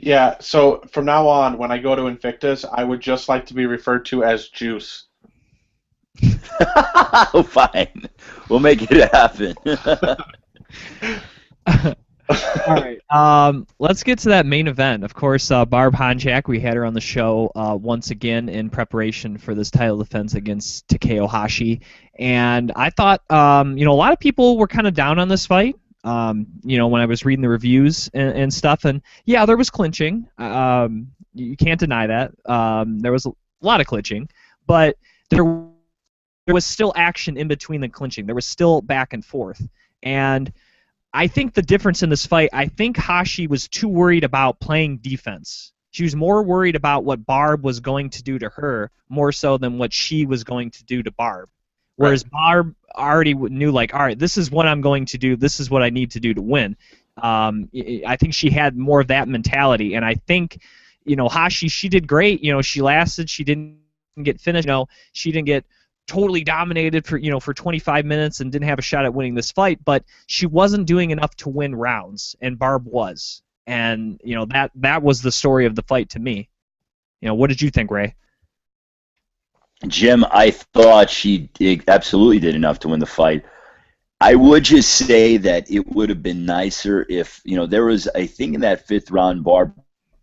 Yeah, so from now on, when I go to Invictus, I would just like to be referred to as Juice. Oh, fine. We'll make it happen. All right. Let's get to that main event. Of course, Barb Honchak, we had her on the show once again in preparation for this title defense against Takeo Hashi. And I thought, a lot of people were kind of down on this fight. When I was reading the reviews and stuff, and yeah, there was clinching. You can't deny that. There was a lot of clinching, but there was still action in between the clinching. There was still back and forth, and I think the difference in this fight, I think Hashi was too worried about playing defense. She was more worried about what Barb was going to do to her, more so than what she was going to do to Barb. Whereas Barb already knew, like, all right, this is what I'm going to do. This is what I need to do to win. I think she had more of that mentality, and I think, Hashi, she did great. She lasted. She didn't get finished. She didn't get totally dominated for 25 minutes and didn't have a shot at winning this fight. But she wasn't doing enough to win rounds, and Barb was. And that was the story of the fight to me. What did you think, Ray? Jim, I thought she absolutely did enough to win the fight. I would just say that it would have been nicer if, there was, I think in that fifth round, Barb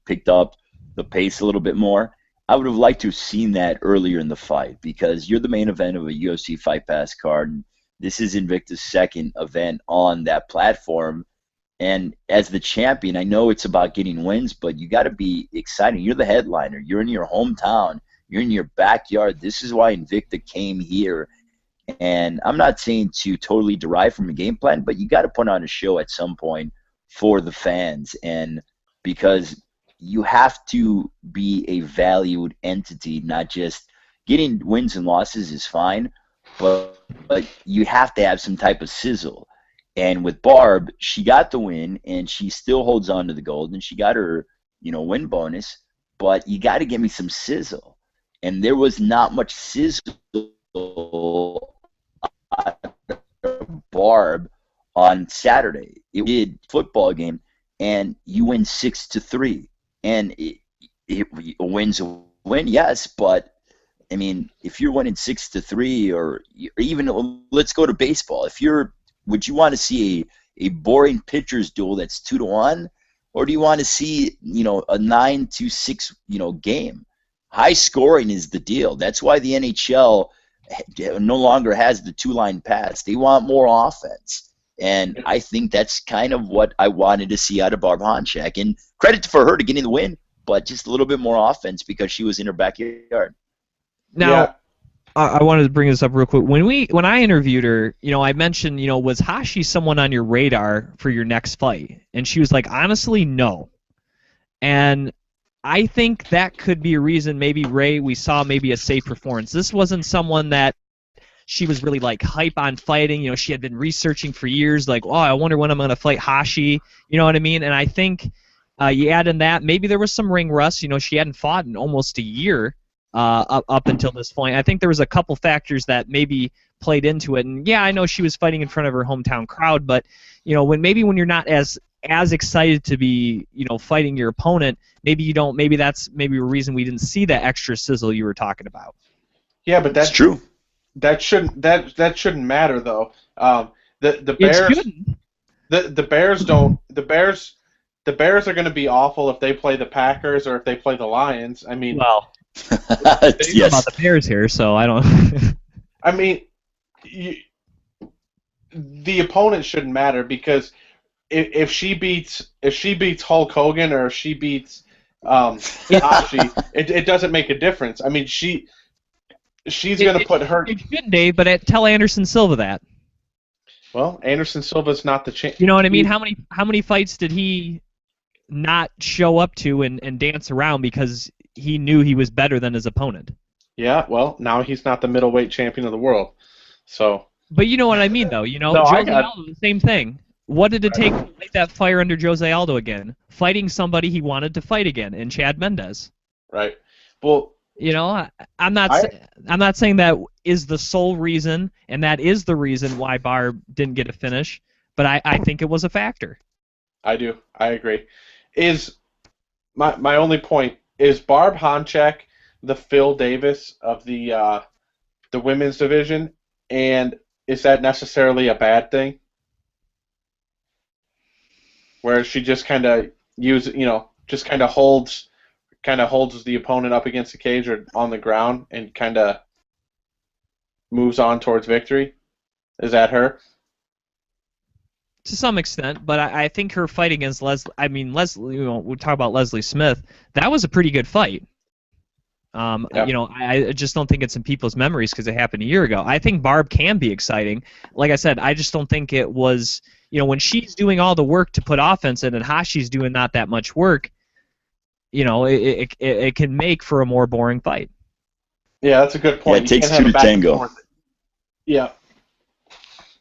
picked up the pace a little bit more. I would have liked to have seen that earlier in the fight, because you're the main event of a UFC Fight Pass card, and this is Invicta's second event on that platform. And as the champion, I know it's about getting wins, but you got to be excited. You're the headliner. You're in your hometown. You're in your backyard. This is why Invicta came here. And I'm not saying to totally derive from a game plan, but you got to put on a show at some point for the fans. And because you have to be a valued entity, not just getting wins and losses is fine, but you have to have some type of sizzle. And with Barb, she got the win, and she still holds on to the gold, and she got her, win bonus. But you got to give me some sizzle. And there was not much sizzle Barb on Saturday. It did football game, and you win 6-3, and it wins a win, yes, but I mean, if you're winning 6-3, or even let's go to baseball. Would you want to see a boring pitchers duel that's 2-1, or do you want to see a 9-6 game? High scoring is the deal. That's why the NHL no longer has the two-line pass. They want more offense. And I think that's kind of what I wanted to see out of Barb Honchak. And credit for her to getting the win, but just a little bit more offense because she was in her backyard. Now, I wanted to bring this up real quick. When I interviewed her, I mentioned, was Hashi someone on your radar for your next fight? And she was like, honestly, no. And I think that could be a reason maybe, Ray, we saw maybe a safe performance. This wasn't someone that she was really like hype on fighting. She had been researching for years, like, oh, I wonder when I'm going to fight Hashi. You know what I mean? And I think you add in that, maybe there was some ring rust. She hadn't fought in almost a year up until this point. I think there was a couple factors that maybe played into it. And yeah, I know she was fighting in front of her hometown crowd, but when you're not as excited to be, fighting your opponent, maybe you don't. Maybe that's a reason we didn't see that extra sizzle you were talking about. Yeah, but That's true. that shouldn't matter though. The It Bears shouldn't. the Bears don't the Bears are going to be awful if they play the Packers or if they play the Lions. I mean, Well, Yes. about the Bears here, so I don't. I mean, the opponent shouldn't matter because if she beats Hulk Hogan or if she beats Hashi, it doesn't make a difference. I mean, she's going to put her. It shouldn't, Dave, but tell Anderson Silva that. Well, Anderson Silva's not the champ. You know what I mean? How many fights did he not show up to and dance around because he knew he was better than his opponent? Yeah, well, now he's not the middleweight champion of the world. So. But you know what I mean, though. You know, No, Jose Aldo, the same thing. What did it take to light that fire under Jose Aldo again? Fighting somebody he wanted to fight again, in Chad Mendez. Right. Well. You know, I'm not saying that is the sole reason, and that is the reason why Barb didn't get a finish, but I think it was a factor. I do. I agree. Is my only point is Barb Honchak the Phil Davis of the women's division, and is that necessarily a bad thing? Where she just kind of holds the opponent up against the cage or on the ground and kind of moves on towards victory. Is that her? To some extent, but I think her fight against Leslie. I mean, Leslie. You know, we talk about Leslie Smith. That was a pretty good fight. Yep. You know, I just don't think it's in people's memories because it happened a year ago. I think Barb can be exciting. Like I said, I just don't think it was. You know, when she's doing all the work to put offense in, and Hashi's doing not that much work. You know, it can make for a more boring fight. Yeah, that's a good point. Yeah, it takes two to tango. Yeah.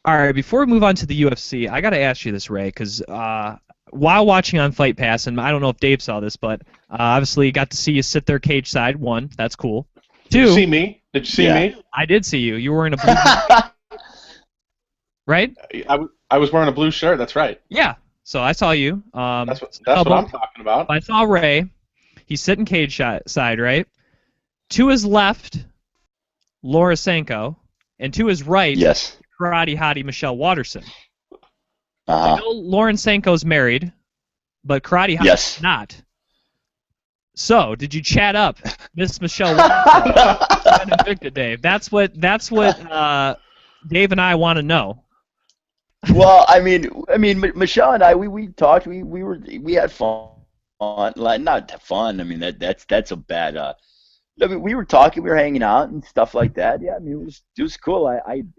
All right, before we move on to the UFC, I got to ask you this, Ray, because while watching on Fight Pass, and I don't know if Dave saw this, but obviously got to see you sit there cage side. One, that's cool. Two, Did you see me? Did you see me? I did see you. You were in a blue right? I was wearing a blue shirt. That's right. Yeah. So I saw you. That's what I'm talking about. I saw Ray. He's sitting cage side, right? To his left, Laura Sanko, and to his right, Yes. karate hottie Michelle Watterson. Uh-huh. I know Lauren Sanko's married, but karate hottie Yes. is not. So, did you chat up Miss Michelle Watterson and Invicta, Dave? That's what Dave and I want to know. Well, I mean, Michelle and I, we talked. We had fun. Like, not fun. I mean, that's a bad. I mean, we were talking, we were hanging out and stuff like that. Yeah, I mean, it was cool. And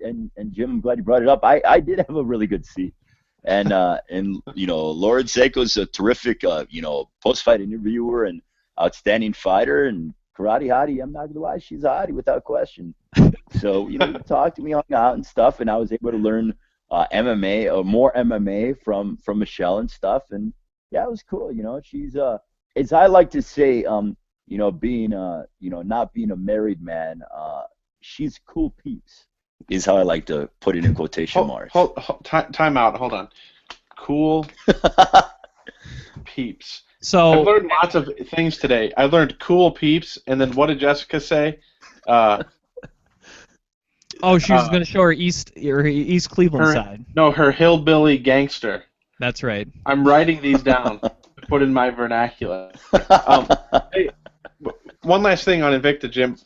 Jim, I'm glad you brought it up. I did have a really good seat, and you know, Lauren Seiko's a terrific post-fight interviewer and outstanding fighter and karate hottie. I'm not gonna lie, she's a hottie without question. So we talked and we hung out and stuff, and I was able to learn MMA or more MMA from Michelle and stuff, and yeah, it was cool. You know, she's as I like to say, being not being a married man, she's cool peeps is how I like to put it in quotation marks. Time out. Hold on. Cool peeps. So I learned lots of things today. I learned cool peeps, and then what did Jessica say? she was going to show her East Cleveland side. No, her hillbilly gangster. That's right. I'm writing these down to put in my vernacular. Hey, one last thing on Invicta, Jim.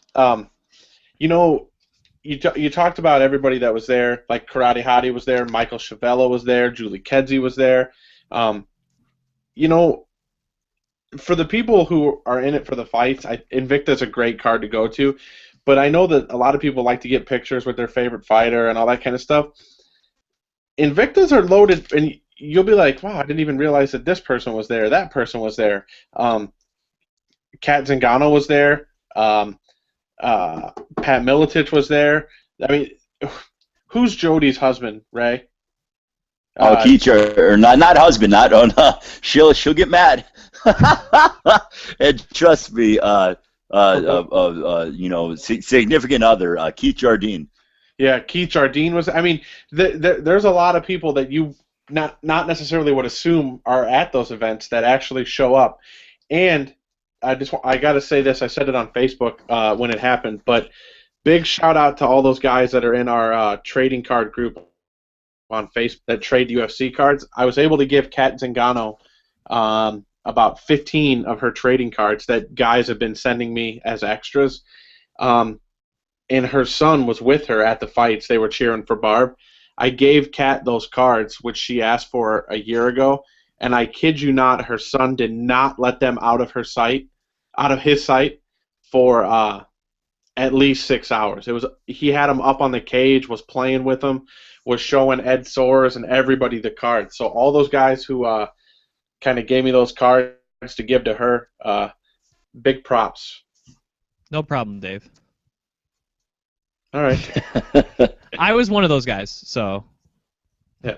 You talked about everybody that was there, like Karate Hottie was there, Michael Schiavello was there, Julie Kedzie was there. For the people who are in it for the fights, Invicta's a great card to go to. But I know that a lot of people like to get pictures with their favorite fighter and all that kind of stuff. Invictas are loaded, and you'll be like, wow, I didn't even realize that this person was there, that person was there. Kat Zingano was there. Pat Miletich was there. I mean, who's Jody's husband, Ray? Keith, or not husband, she'll get mad. And trust me, significant other, Keith Jardine. Yeah, Keith Jardine was. I mean, there's a lot of people that you not necessarily would assume are at those events that actually show up. And I got to say this. I said it on Facebook when it happened, but big shout out to all those guys that are in our trading card group on Facebook that trade UFC cards. I was able to give Kat Zingano about 15 of her trading cards that guys have been sending me as extras. And her son was with her at the fights. They were cheering for Barb. I gave Kat those cards, which she asked for a year ago, and I kid you not, her son did not let them out of his sight for at least 6 hours. He had them up on the cage, was playing with them, was showing Ed Soares and everybody the cards. So all those guys who kind of gave me those cards to give to her, big props. No problem, Dave. All right. I was one of those guys, so. Yeah.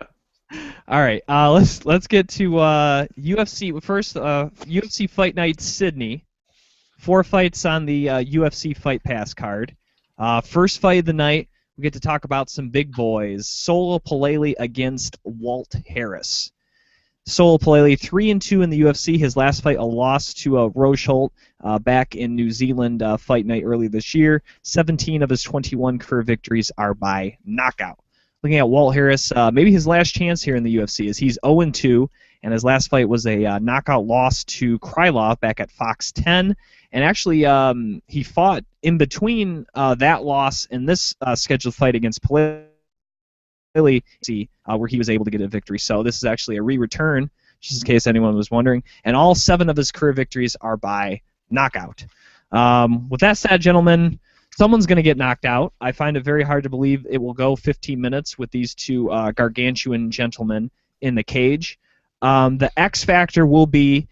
All right. Let's get to UFC first. UFC Fight Night Sydney. 4 fights on the UFC Fight Pass card. First fight of the night, we get to talk about some big boys. Solo Palele against Walt Harris. Solo Palele 3-2 in the UFC. His last fight, a loss to Rockhold back in New Zealand Fight Night early this year. 17 of his 21 career victories are by knockout. Looking at Walt Harris, maybe his last chance here in the UFC is he's 0-2, and his last fight was a knockout loss to Krylov back at Fox 10. And actually, he fought in between that loss and this scheduled fight against Palele, where he was able to get a victory. So this is actually a re-return, just in case anyone was wondering. And all 7 of his career victories are by knockout. With that said, gentlemen, someone's going to get knocked out. I find it very hard to believe it will go 15 minutes with these 2 gargantuan gentlemen in the cage. The X factor will be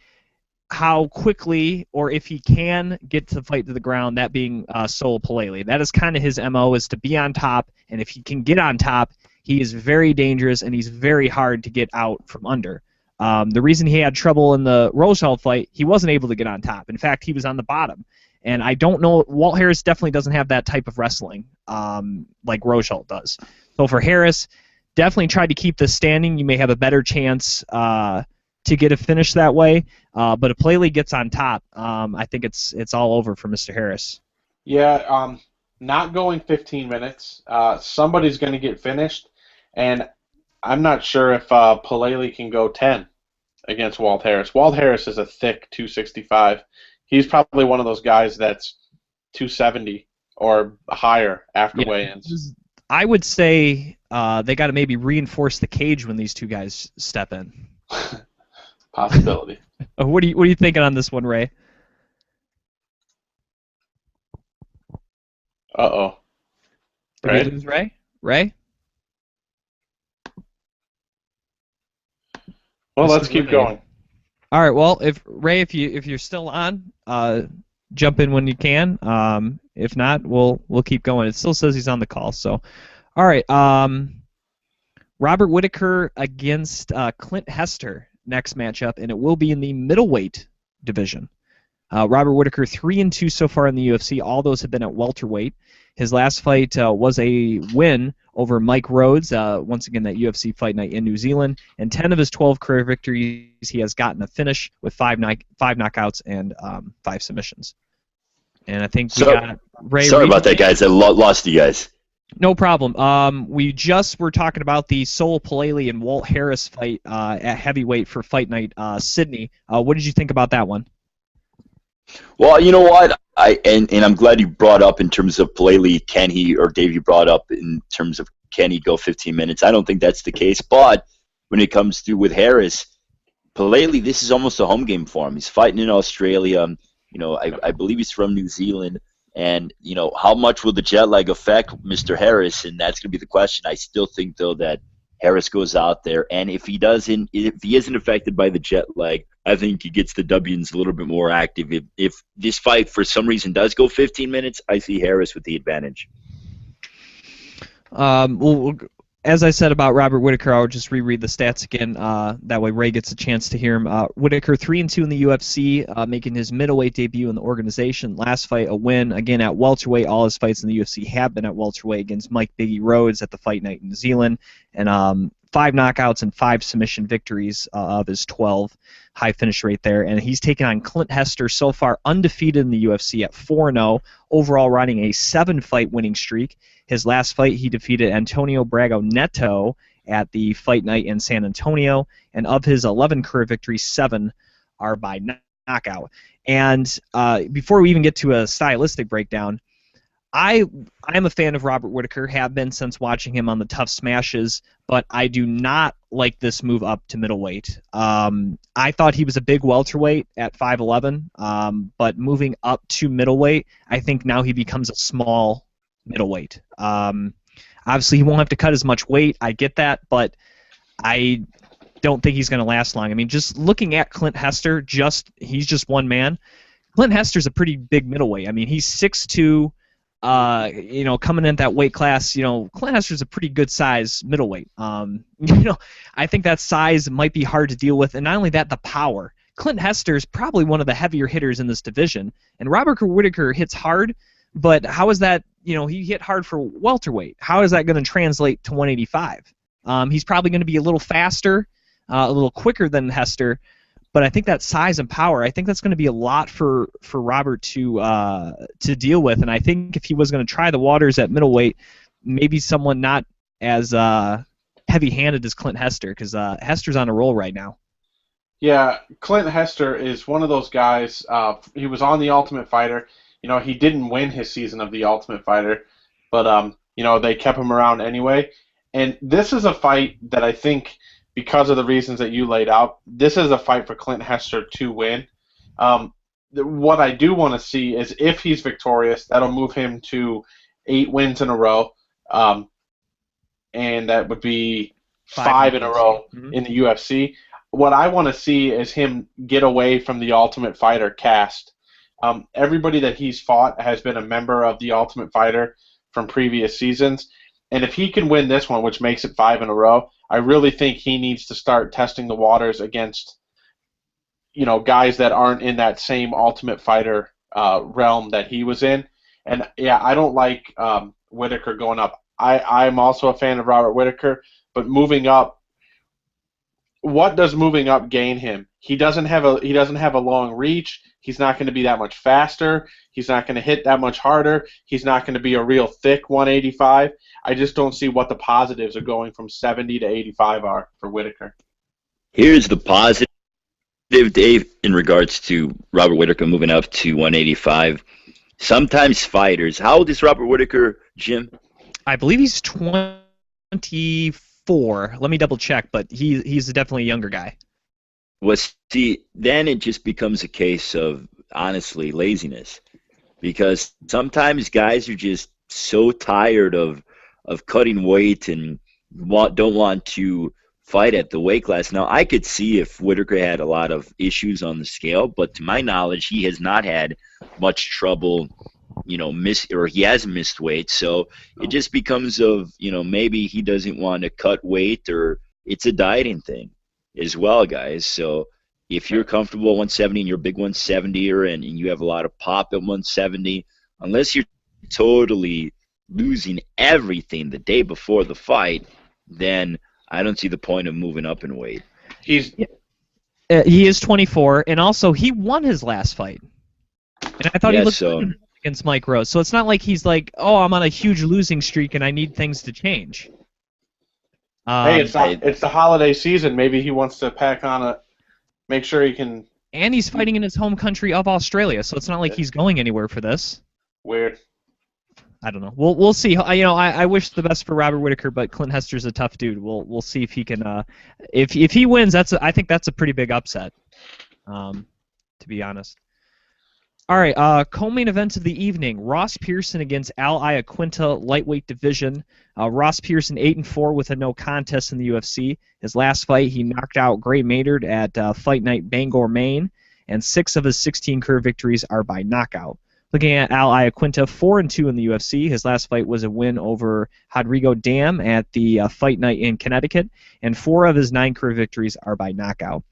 how quickly, or if he can, get the fight to the ground, that being Solo Palele. That is kind of his MO, is to be on top, and if he can get on top, he is very dangerous, and he's very hard to get out from under. The reason he had trouble in the Rockhold fight, he wasn't able to get on top. In fact, he was on the bottom. And I don't know, Walt Harris definitely doesn't have that type of wrestling like Rockhold does. So for Harris, definitely try to keep this standing. You may have a better chance to get a finish that way. But if Palele gets on top, I think it's all over for Mr. Harris. Yeah, not going 15 minutes. Somebody's going to get finished, and I'm not sure if Palele can go 10 against Walt Harris. Walt Harris is a thick 265. He's probably one of those guys that's 270 or higher after weigh-ins. I would say they got to maybe reinforce the cage when these 2 guys step in. Possibility. What are you thinking on this one, Ray? Uh-oh. Did we lose Ray? Ray? Well, let's keep going. All right. Well, if you're still on, jump in when you can. If not, we'll keep going. It still says he's on the call. So, all right. Robert Whittaker against Clint Hester next matchup, and it will be in the middleweight division. Robert Whittaker 3-2 so far in the UFC. All those have been at welterweight. His last fight was a win over Mike Rhodes, once again that UFC Fight Night in New Zealand. And 10 of his 12 career victories, he has gotten a finish with 5 knockouts and 5 submissions. And I think we got Ray. Sorry about that, guys. I lost you guys. No problem. We just were talking about the Solo Palele and Walt Harris fight at heavyweight for Fight Night Sydney. What did you think about that one? Well, you know what? And I'm glad you brought up in terms of Palele, can he, or Dave, you brought up in terms of can he go 15 minutes. I don't think that's the case. But when it comes to with Harris, Palele, this is almost a home game for him. He's fighting in Australia. I believe he's from New Zealand. And, how much will the jet lag affect Mr. Harris? And that's going to be the question. I still think, though, that Harris goes out there. And if he isn't affected by the jet lag, I think he gets the W and is a little bit more active. If this fight, for some reason, does go 15 minutes, I see Harris with the advantage. Well, as I said about Robert Whittaker, I'll just reread the stats again. That way Ray gets a chance to hear him. Whittaker 3-2 in the UFC, making his middleweight debut in the organization. Last fight, a win, again, at welterweight. All his fights in the UFC have been at welterweight against Mike Biggie Rhodes at the Fight Night in New Zealand. And 5 knockouts and 5 submission victories of his 12. High finish rate there. And he's taken on Clint Hester so far undefeated in the UFC at 4-0, overall riding a 7-fight winning streak. His last fight, he defeated Antonio Braga Neto at the Fight Night in San Antonio. And of his 11 career victories, 7 are by knockout. And before we even get to a stylistic breakdown, I'm a fan of Robert Whittaker, have been since watching him on the Tough Smashes, but I do not like this move up to middleweight. I thought he was a big welterweight at 5'11", but moving up to middleweight, I think now he becomes a small middleweight. Obviously, he won't have to cut as much weight. I get that, but I don't think he's going to last long. I mean, just looking at Clint Hester, he's just one man. Clint Hester's a pretty big middleweight. I mean, he's 6'2". Coming in that weight class, Clint Hester's a pretty good size middleweight. I think that size might be hard to deal with, and not only that, the power. Clint Hester is probably one of the heavier hitters in this division, and Robert Whittaker hits hard, but how is that? He hit hard for welterweight. How is that going to translate to 185? He's probably going to be a little faster, a little quicker than Hester. But I think that size and power, I think that's going to be a lot for Robert to deal with. And I think if he was going to try the waters at middleweight, maybe someone not as heavy-handed as Clint Hester, because Hester's on a roll right now. Yeah, Clint Hester is one of those guys. He was on The Ultimate Fighter. He didn't win his season of The Ultimate Fighter, but they kept him around anyway. And this is a fight that I think, because of the reasons that you laid out, this is a fight for Clint Hester to win. What I do want to see is if he's victorious, that'll move him to 8 wins in a row, and that would be 5 in a row in the UFC. What I want to see is him get away from the Ultimate Fighter cast. Everybody that he's fought has been a member of the Ultimate Fighter from previous seasons, and if he can win this one, which makes it 5 in a row, I really think he needs to start testing the waters against, guys that aren't in that same Ultimate Fighter realm that he was in. And yeah, I don't like Whittaker going up. I'm also a fan of Robert Whittaker, but moving up, what does moving up gain him? He doesn't have a long reach. He's not going to be that much faster. He's not going to hit that much harder. He's not going to be a real thick 185. I just don't see what the positives of going from 70 to 85 are for Whittaker. Here's the positive, Dave, in regards to Robert Whittaker moving up to 185. Sometimes fighters, how old is Robert Whittaker, Jim? I believe he's 24. Let me double check, but he's definitely a younger guy. Well, see, then it just becomes a case of, honestly, laziness. Because sometimes guys are just so tired of cutting weight and don't want to fight at the weight class. Now, I could see if Whittaker had a lot of issues on the scale, but to my knowledge, he has not had much trouble, he has missed weight. So it just becomes of, maybe he doesn't want to cut weight, or it's a dieting thing as well, guys. So if you're comfortable at 170 and you're a big 170er and you have a lot of pop at 170, unless you're totally losing everything the day before the fight, then I don't see the point of moving up in weight. He is 24, and also he won his last fight. And I thought he looked good against Mike Rose. So it's not like he's like, oh, I'm on a huge losing streak and I need things to change. Hey, it's the holiday season. Maybe he wants to pack on make sure he can. And he's fighting in his home country of Australia, so it's not like he's going anywhere for this. Weird. I don't know. We'll see. I wish the best for Robert Whittaker, but Clint Hester's a tough dude. We'll see if he can. If he wins, I think that's a pretty big upset. To be honest. All right, co-main events of the evening: Ross Pearson against Al Iaquinta, lightweight division. Ross Pearson 8-4 with a no contest in the UFC. His last fight, he knocked out Gray Maynard at Fight Night Bangor, Maine, and 6 of his 16 career victories are by knockout. Looking at Al Iaquinta, 4-2 in the UFC. His last fight was a win over Rodrigo Dam at the Fight Night in Connecticut, and 4 of his 9 career victories are by knockout.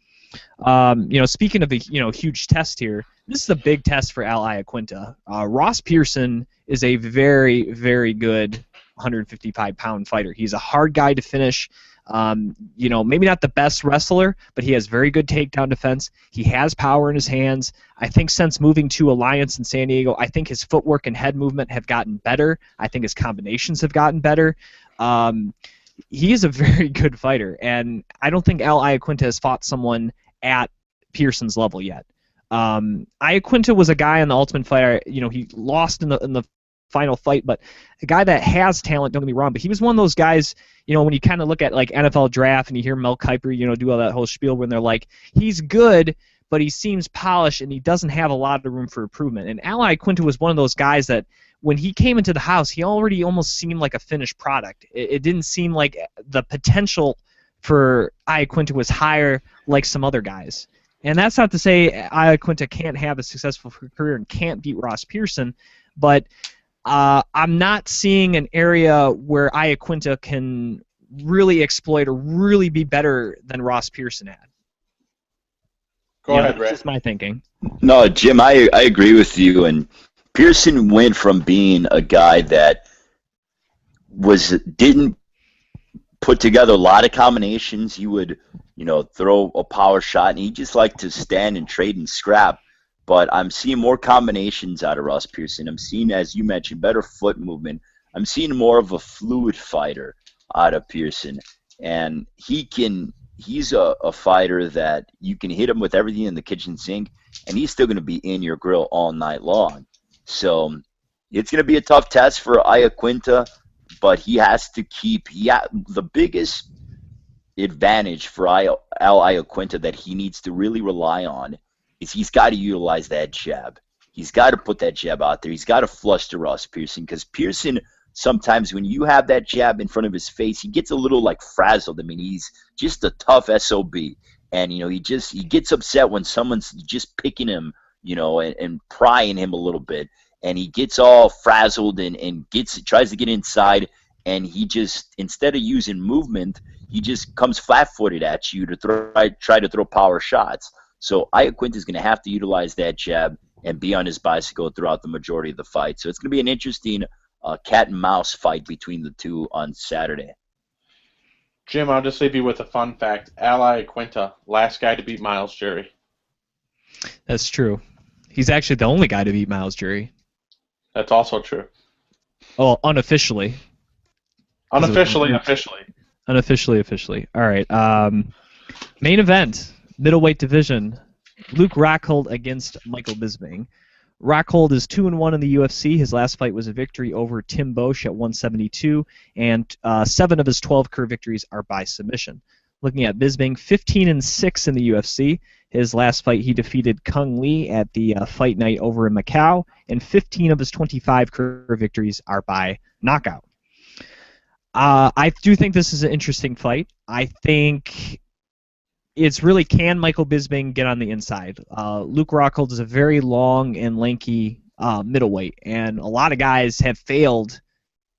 Speaking of a huge test here, this is a big test for Al Iaquinta. Ross Pearson is a very, very good 155-pound fighter. He's a hard guy to finish. You know, maybe not the best wrestler, but he has very good takedown defense. He has power in his hands. I think since moving to Alliance in San Diego, I think his footwork and head movement have gotten better. I think his combinations have gotten better. He is a very good fighter, and I don't think Al Iaquinta has fought someone at Pearson's level yet. Iaquinta was a guy in the Ultimate Fighter. You know, he lost in the final fight, but a guy that has talent. Don't get me wrong, but he was one of those guys. You know, when you kind of look at like NFL draft and you hear Mel Kiper, you know, do all that whole spiel when they're like, he's good, but he seems polished and he doesn't have a lot of room for improvement. And Al Iaquinta was one of those guys that when he came into the house, he already almost seemed like a finished product. It didn't seem like the potential for Iaquinta was higher like some other guys. And that's not to say Iaquinta can't have a successful career and can't beat Ross Pearson, but I'm not seeing an area where Iaquinta can really exploit or really be better than Ross Pearson had. Go ahead, Ray. That's my thinking. No, Jim, I agree with you. And Pearson went from being a guy that didn't put together a lot of combinations. He would, you know, throw a power shot, and he just liked to stand and trade and scrap. But I'm seeing more combinations out of Ross Pearson. I'm seeing, as you mentioned, better foot movement. I'm seeing more of a fluid fighter out of Pearson. And he's a fighter that you can hit him with everything in the kitchen sink, and he's still going to be in your grill all night long. So it's going to be a tough test for Iaquinta, but he has to keep the biggest advantage for Al Iaquinta that he needs to really rely on is he's got to utilize that jab. He's got to put that jab out there. He's got to flush to Ross Pearson, because Pearson, sometimes when you have that jab in front of his face, he gets a little like frazzled. I mean, he's just a tough SOB. And, you know, he gets upset when someone's just picking him, you know, and prying him a little bit. And he gets all frazzled and tries to get inside. And he just, instead of using movement, he just comes flat-footed at you to try to throw power shots. So Iaquinta is going to have to utilize that jab and be on his bicycle throughout the majority of the fight. So it's going to be an interesting cat and mouse fight between the two on Saturday. Jim, I'll just leave you with a fun fact. Al Iaquinta, last guy to beat Miles Jury. That's true. He's actually the only guy to beat Miles Jury. That's also true. Oh, unofficially. Unofficially. Officially. All right. Main event, middleweight division. Luke Rockhold against Michael Bisping. Rockhold is 2-1 in the UFC. His last fight was a victory over Tim Boesch at 172, and 7 of his 12 career victories are by submission. Looking at Bisping, 15-6 in the UFC. His last fight, he defeated Kung Lee at the Fight Night over in Macau, and 15 of his 25 career victories are by knockout. I do think this is an interesting fight. I think it's really, can Michael Bisping get on the inside? Luke Rockhold is a very long and lanky middleweight, and a lot of guys have failed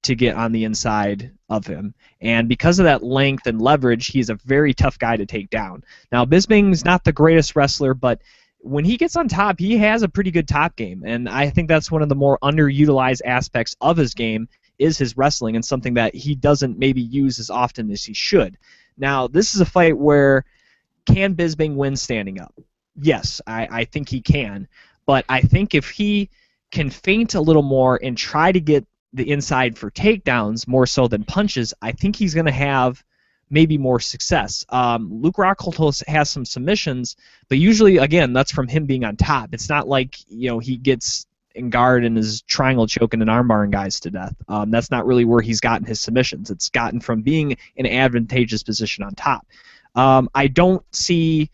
to get on the inside of him. And because of that length and leverage, he's a very tough guy to take down. Now, Bisping's not the greatest wrestler, but when he gets on top, he has a pretty good top game. And I think that's one of the more underutilized aspects of his game is his wrestling, and something that he doesn't maybe use as often as he should. Now, this is a fight where, can Bisping win standing up? Yes, I think he can. But I think if he can feint a little more and try to get the inside for takedowns more so than punches, I think he's going to have maybe more success. Luke Rockhold has some submissions, but usually, again, that's from him being on top. It's not like, you know, he gets in guard and is triangle choking and armbarring guys to death. That's not really where he's gotten his submissions. It's gotten from being in an advantageous position on top. I don't see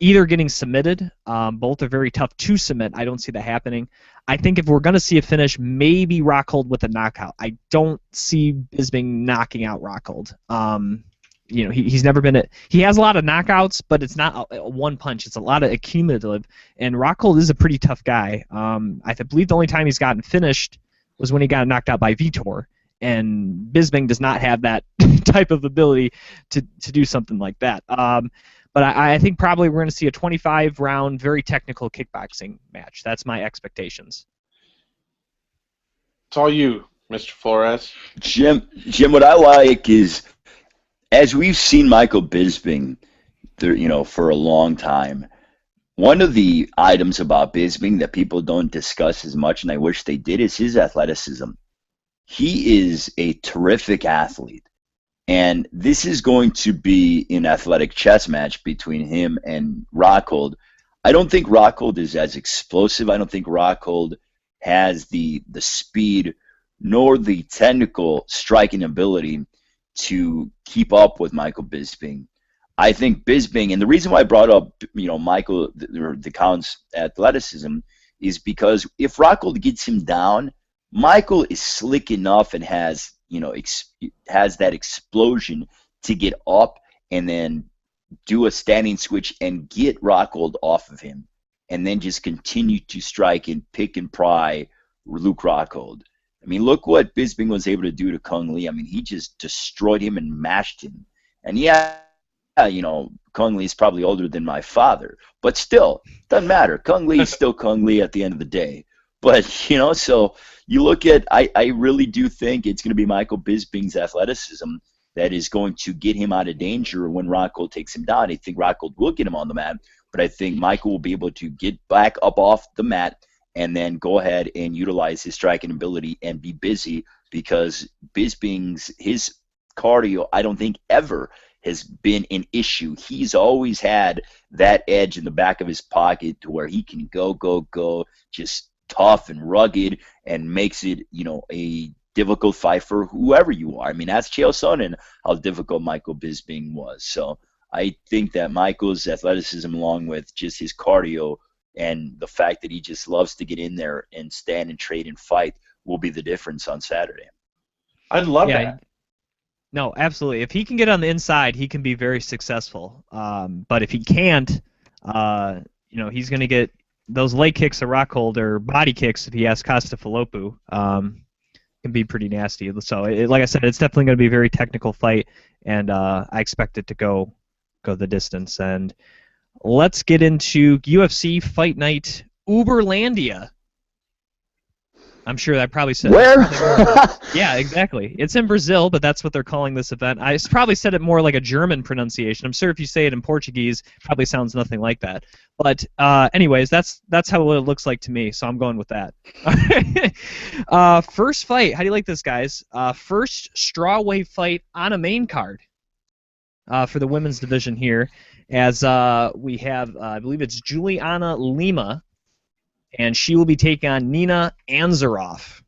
either getting submitted. Both are very tough to submit. I don't see that happening. I think if we're going to see a finish, maybe Rockhold with a knockout. I don't see Bisping knocking out Rockhold. You know, he's never been he has a lot of knockouts, but it's not a one punch. It's a lot of accumulative, and Rockhold is a pretty tough guy. I believe the only time he's gotten finished was when he got knocked out by Vitor, and Bisping does not have that type of ability to do something like that. But I think probably we're going to see a 25-round, very technical kickboxing match. That's my expectations. It's all you, Mr. Flores. Jim, what I like is as we've seen Michael Bisping, for a long time, one of the items about Bisping that people don't discuss as much, and I wish they did, is his athleticism. He is a terrific athlete. And this is going to be an athletic chess match between him and Rockhold. I don't think Rockhold is as explosive. I don't think Rockhold has the speed nor the technical striking ability to keep up with Michael Bisping. I think Bisping, and the reason why I brought up Michael the Count's athleticism is because if Rockhold gets him down, Michael is slick enough and has has that explosion to get up and then do a standing switch and get Rockhold off of him, and then just continue to strike and pick and pry Luke Rockhold. I mean, look what Bisping was able to do to Kung Lee. I mean, he just destroyed him and mashed him. And Kung Lee is probably older than my father, but still, doesn't matter. Kung Lee is still Kung Lee at the end of the day. But, so you look at, I really do think it's going to be Michael Bisping's athleticism that is going to get him out of danger when Rockhold takes him down. I think Rockhold will get him on the mat, but I think Michael will be able to get back up off the mat and then go ahead and utilize his striking ability and be busy, because Bisping's, his cardio, I don't think ever has been an issue. He's always had that edge in the back of his pocket to where he can go, just tough and rugged, and makes it, a difficult fight for whoever you are. I mean, ask Chael Sonnen how difficult Michael Bisping was. So I think that Michael's athleticism, along with just his cardio and the fact that he just loves to get in there and stand and trade and fight, will be the difference on Saturday. I'd love that. No, absolutely. If he can get on the inside, he can be very successful. But if he can't, he's going to get those leg kicks of Rockhold, or body kicks if he has Costa Falopu, can be pretty nasty. So, like I said, it's definitely going to be a very technical fight, and I expect it to go the distance. And let's get into UFC Fight Night Uberlandia. I'm sure that probably said where? Yeah, exactly. It's in Brazil, but that's what they're calling this event. I probably said it more like a German pronunciation. I'm sure if you say it in Portuguese, it probably sounds nothing like that. But anyways, that's how it looks like to me, so I'm going with that. First fight. How do you like this, guys? First strawweight fight on a main card for the women's division here, as we have, I believe it's Juliana Lima, and she will be taking on Nina Ansaroff.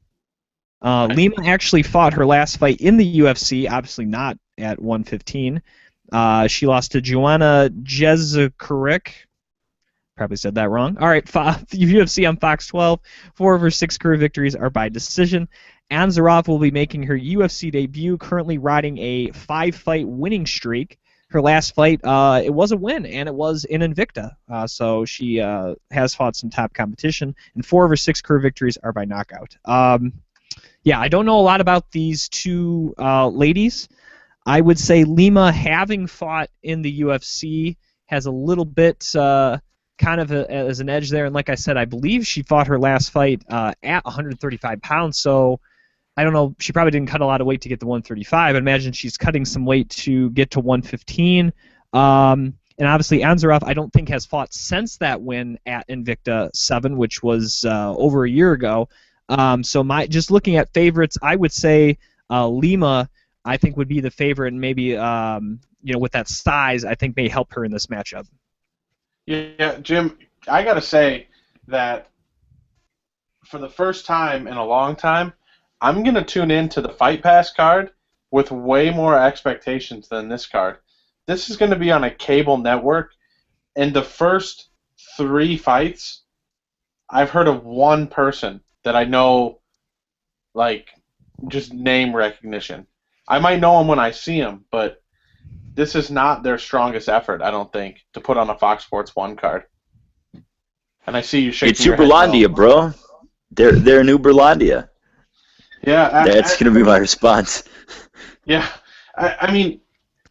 Lima actually fought her last fight in the UFC, obviously not at 115. She lost to Joanna Jezekaric. Probably said that wrong. All right, UFC on Fox 12. 4 of her 6 career victories are by decision. Ansaroff will be making her UFC debut, currently riding a 5-fight winning streak. Her last fight, it was a win, and it was in Invicta. So she has fought some top competition, and 4 of her 6 career victories are by knockout. Yeah, I don't know a lot about these two ladies. I would say Lima, having fought in the UFC, has a little bit kind of as an edge there. And like I said, I believe she fought her last fight at 135 pounds, so I don't know, she probably didn't cut a lot of weight to get to 135. I imagine she's cutting some weight to get to 115. And obviously Ansaroff, I don't think has fought since that win at Invicta 7, which was over a year ago. So just looking at favorites, I would say Lima, I think, would be the favorite, and maybe with that size, I think may help her in this matchup. Yeah, Jim, I got to say that for the first time in a long time, I'm going to tune into the Fight Pass card with way more expectations than this card. This is going to be on a cable network, and the first 3 fights, I've heard of one person that I know, like, just name recognition. I might know him when I see him, but this is not their strongest effort, I don't think, to put on a Fox Sports 1 card. And I see you shaking It's your head. Uberlandia, bro. They're in Uberlandia. Yeah, that's going to be my response. Yeah, I mean,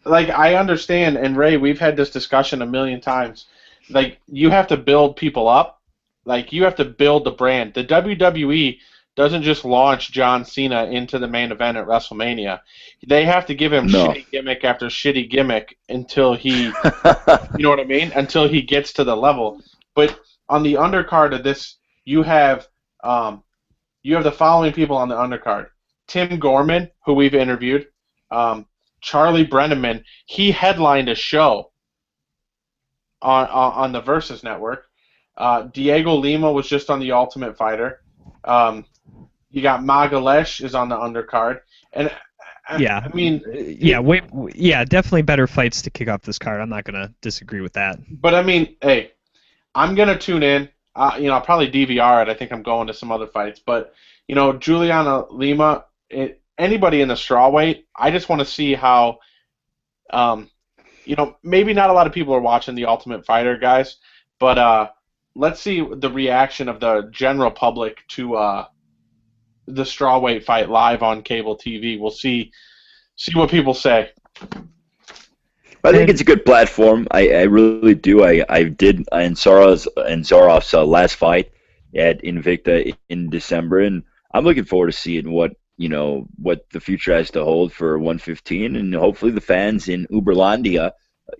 like, I understand, and Ray, we've had this discussion a million times. Like, you have to build people up. Like, you have to build the brand. The WWE doesn't just launch John Cena into the main event at WrestleMania. They have to give him shitty gimmick after shitty gimmick until he, you know what I mean? Until he gets to the level. But on the undercard of this, you have the following people on the undercard: Tim Gorman, who we've interviewed, Charlie Brenneman. He headlined a show on the Versus Network. Diego Lima was just on the Ultimate Fighter. You got Magalesh is on the undercard, and yeah, I mean, definitely better fights to kick off this card. I'm not gonna disagree with that. But I mean, hey, I'm gonna tune in. I'll probably DVR it. I think I'm going to some other fights, but Juliana Lima, anybody in the strawweight, I just want to see how. Maybe not a lot of people are watching the Ultimate Fighter, guys, but let's see the reaction of the general public to the strawweight fight live on cable TV. We'll see what people say. I think it's a good platform. I really do. I did in Zarov's last fight at Invicta in December, and I'm looking forward to seeing what the future has to hold for 115, and hopefully the fans in Uberlandia,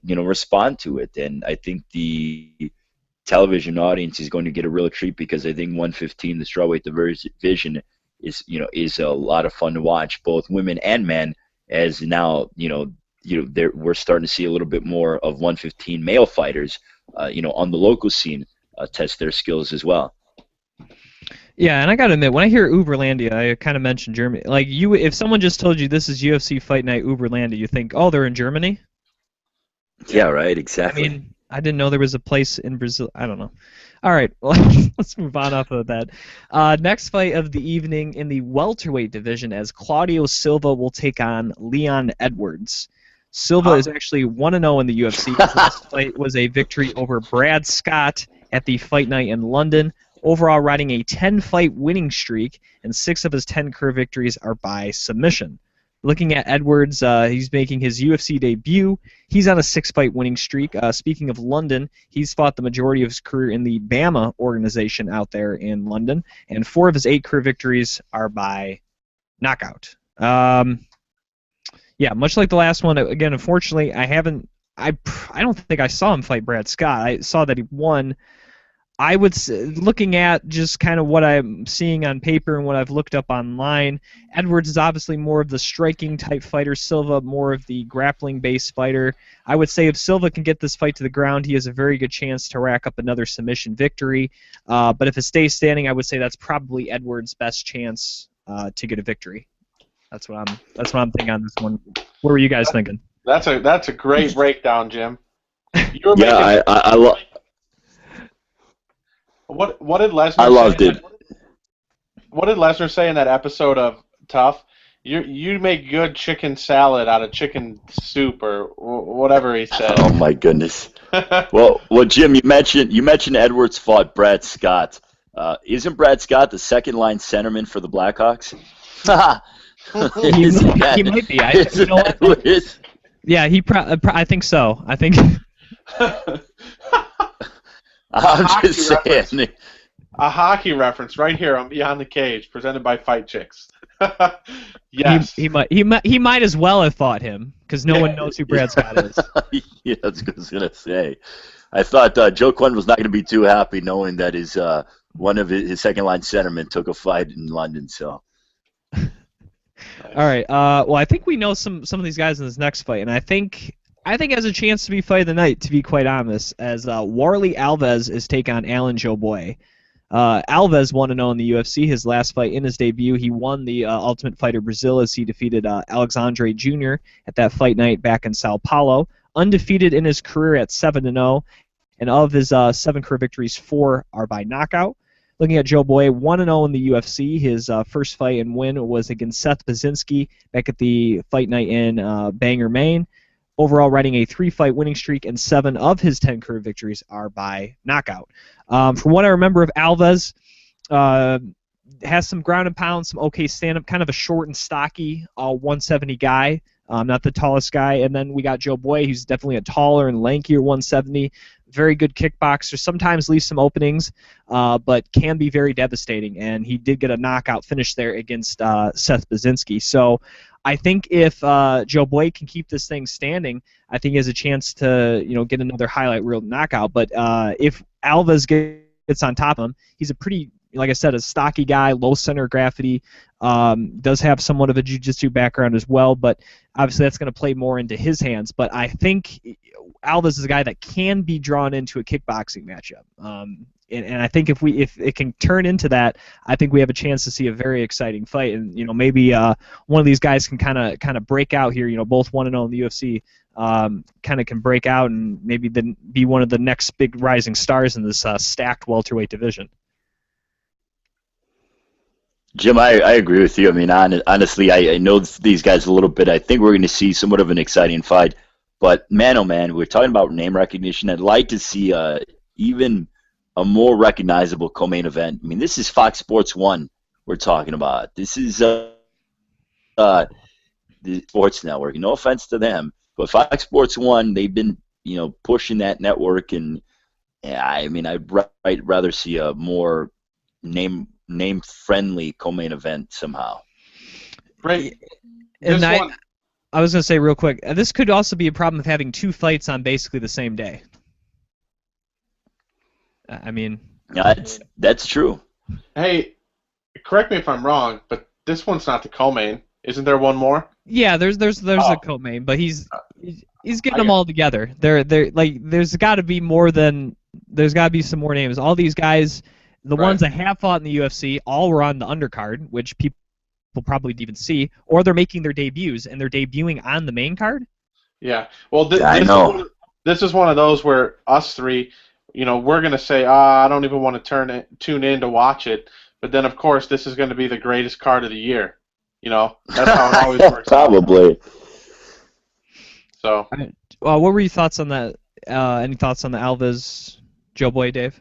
respond to it. And I think the television audience is going to get a real treat, because I think 115, the strawweight division, is a lot of fun to watch, both women and men. As now, we're starting to see a little bit more of 115 male fighters, on the local scene, test their skills as well. Yeah, and I gotta admit, when I hear Uberlandia, I kind of mentioned Germany. Like if someone just told you this is UFC Fight Night Uberlandia, you think, oh, they're in Germany? Yeah, right, exactly. I mean, I didn't know there was a place in Brazil. I don't know. All right, well, let's move on off of that. Next fight of the evening in the welterweight division, as Claudio Silva will take on Leon Edwards. Silva is actually 1-0 in the UFC. His last fight was a victory over Brad Scott at the Fight Night in London, overall riding a 10-fight winning streak, and 6 of his 10 career victories are by submission. Looking at Edwards, he's making his UFC debut. He's on a 6-fight winning streak. Speaking of London, he's fought the majority of his career in the BAMA organization out there in London, and 4 of his 8 career victories are by knockout. Yeah, much like the last one. Again, unfortunately, I don't think I saw him fight Brad Scott. I saw that he won. Looking at just kind of what I'm seeing on paper and what I've looked up online, Edwards is obviously more of the striking type fighter, Silva more of the grappling based fighter. I would say if Silva can get this fight to the ground, he has a very good chance to rack up another submission victory. But if it stays standing, I would say that's probably Edwards' best chance to get a victory. That's what I'm thinking on this one. What were you guys thinking? That's a great breakdown, Jim. I love. What did Lesnar? I loved it. What did Lesnar say in that episode of Tough? You make good chicken salad out of chicken soup or whatever he said. Oh my goodness. well, Jim, you mentioned Edwards fought Brad Scott. Isn't Brad Scott the second line centerman for the Blackhawks? he might be. Yeah, I think so. I think. I'm just saying. A hockey reference right here on Beyond the Cage, presented by Fight Chicks. Yes. He might as well have fought him, because no one knows who Brad Scott is. Yeah, that's what I was gonna say. I thought Joe Quinn was not gonna be too happy knowing that one of his second line centermen took a fight in London. So. All right. Well, I think we know some of these guys in this next fight, and I think has a chance to be fight of the night, to be quite honest, as Warley Alves is take on Alan Joboy. Alves 1-0 in the UFC. His last fight in his debut, he won the Ultimate Fighter Brazil as he defeated Alexandre Jr. at that fight night back in Sao Paulo. Undefeated in his career at 7-0, and of his 7 career victories, 4 are by knockout. Looking at Joboy, 1-0 in the UFC. His first fight and win was against Seth Baczynski back at the fight night in Bangor, Maine. Overall, riding a 3-fight winning streak, and 7 of his 10 career victories are by knockout. From what I remember of Alves, has some ground and pound, some okay stand-up, kind of a short and stocky 170 guy, not the tallest guy. And then we got Joboy, who's definitely a taller and lankier 170, very good kickboxer, sometimes leaves some openings, but can be very devastating. And he did get a knockout finish there against Seth Baczynski. So I think if Joe Boy can keep this thing standing, I think he has a chance to get another highlight reel knockout. But if Alves gets on top of him, he's a pretty, like I said, a stocky guy, low center of gravity, does have somewhat of a jiu-jitsu background as well, but obviously that's going to play more into his hands. But I think Alves is a guy that can be drawn into a kickboxing matchup. And I think if it can turn into that, I think we have a chance to see a very exciting fight. And maybe one of these guys can kind of break out here. Both 1-0 in the UFC, kind of can break out and maybe then be one of the next big rising stars in this stacked welterweight division. Jim, I agree with you. I mean, honestly, I know these guys a little bit. I think we're going to see somewhat of an exciting fight. But man, oh man, we're talking about name recognition. I'd like to see even a more recognizable co-main event. I mean, this is Fox Sports 1 we're talking about. This is the Sports Network. No offense to them, but Fox Sports 1, they've been pushing that network, and I mean, I'd rather see a more name-friendly co-main event somehow. Right. And I was going to say real quick, this could also be a problem of having two fights on basically the same day. I mean, that's true. Hey, correct me if I'm wrong, but this one's not the co-main. Isn't there one more? Yeah, there's a co-main, but he's getting them all together. There's got to be some more names. All these guys, the ones that have fought in the UFC, all were on the undercard, which people probably didn't even see, or they're making their debuts and they're debuting on the main card. Yeah. Well, I know. This is one of those where us three, we're going to say, I don't even want to tune in to watch it. But then, of course, this is going to be the greatest card of the year. That's how it always works. Probably. So. What were your thoughts on that? Any thoughts on the Alves Joe Boy, Dave?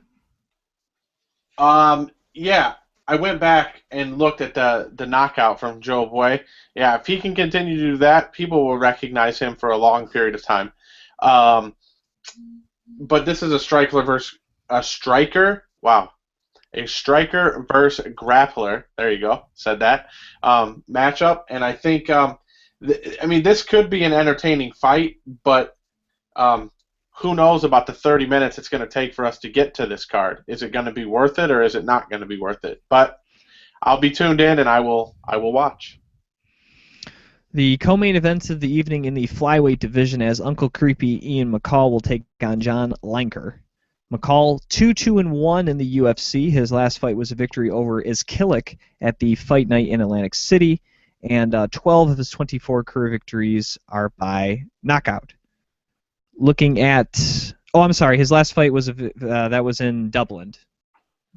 Yeah. I went back and looked at the knockout from Joe Boy. Yeah, if he can continue to do that, people will recognize him for a long period of time. But this is a striker versus a striker. Wow. A striker versus grappler. There you go. Said that. Matchup. And I think, this could be an entertaining fight, but who knows about the 30 minutes it's going to take for us to get to this card. Is it going to be worth it or is it not going to be worth it? But I'll be tuned in and I will watch. The co-main events of the evening in the flyweight division as Uncle Creepy Ian McCall will take on John Lineker. McCall 2-2-1 in the UFC. His last fight was a victory over Iskillik at the Fight Night in Atlantic City, and 12 of his 24 career victories are by knockout. Looking at, his last fight was that was in Dublin,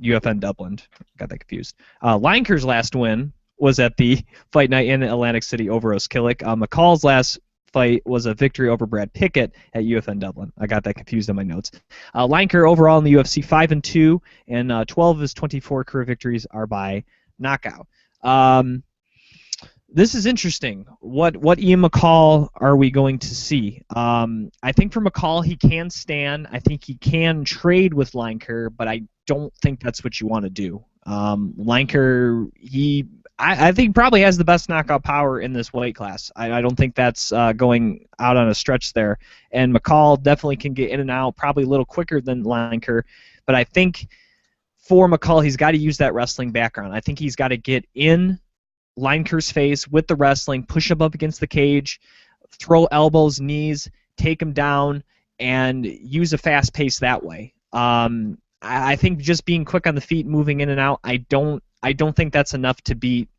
UFN Dublin. Got that confused. Lineker's last win was at the Fight Night in Atlantic City over Iskillik. McCall's last fight was a victory over Brad Pickett at UFN Dublin. I got that confused in my notes. Lineker overall in the UFC 5-2, and 12 of his 24 career victories are by knockout. This is interesting. What Ian McCall are we going to see? I think for McCall, he can stand. I think he can trade with Lineker, but I don't think that's what you want to do. Lineker, I think probably has the best knockout power in this weight class. I don't think that's going out on a stretch there. And McCall definitely can get in and out, probably a little quicker than Lineker. But I think for McCall, he's got to use that wrestling background. I think he's got to get in Lineker's face with the wrestling, push him up against the cage, throw elbows, knees, take him down, and use a fast pace that way. I think just being quick on the feet, moving in and out, I don't think that's enough to beat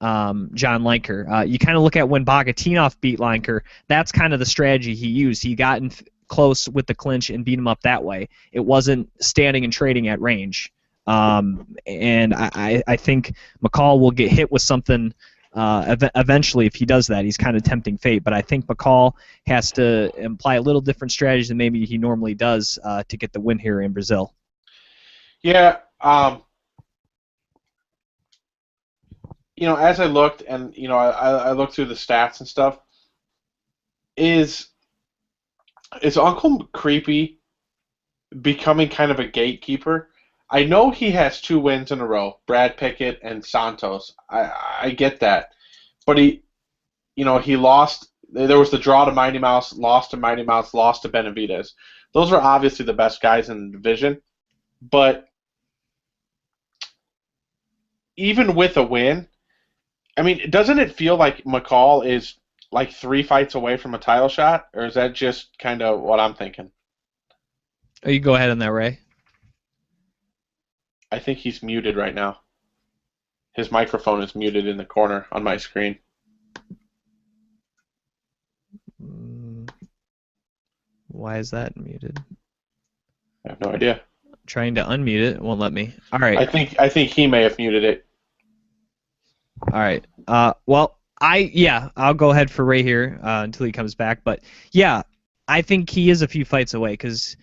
John Lineker. You kind of look at when Bogatinov beat Lineker, that's kind of the strategy he used. He got in close with the clinch and beat him up that way. It wasn't standing and trading at range. And I think McCall will get hit with something eventually if he does that. He's kind of tempting fate, but I think McCall has to imply a little different strategy than maybe he normally does to get the win here in Brazil. Yeah, as I looked and I looked through the stats and stuff, is Uncle Creepy becoming kind of a gatekeeper. I know he has 2 wins in a row, Brad Pickett and Santos. I get that, but he lost. There was the draw to Mighty Mouse, lost to Mighty Mouse, lost to Benavidez. Those are obviously the best guys in the division, but even with a win, I mean, doesn't it feel like McCall is like 3 fights away from a title shot, or is that just kind of what I'm thinking? Oh, you go ahead on that, Ray. I think he's muted right now. His microphone is muted in the corner on my screen. Why is that muted? I have no idea. Trying to unmute it, won't let me. All right. I think he may have muted it. All right. Well, I'll go ahead for Ray here until he comes back. But yeah, I think he is a few fights away because,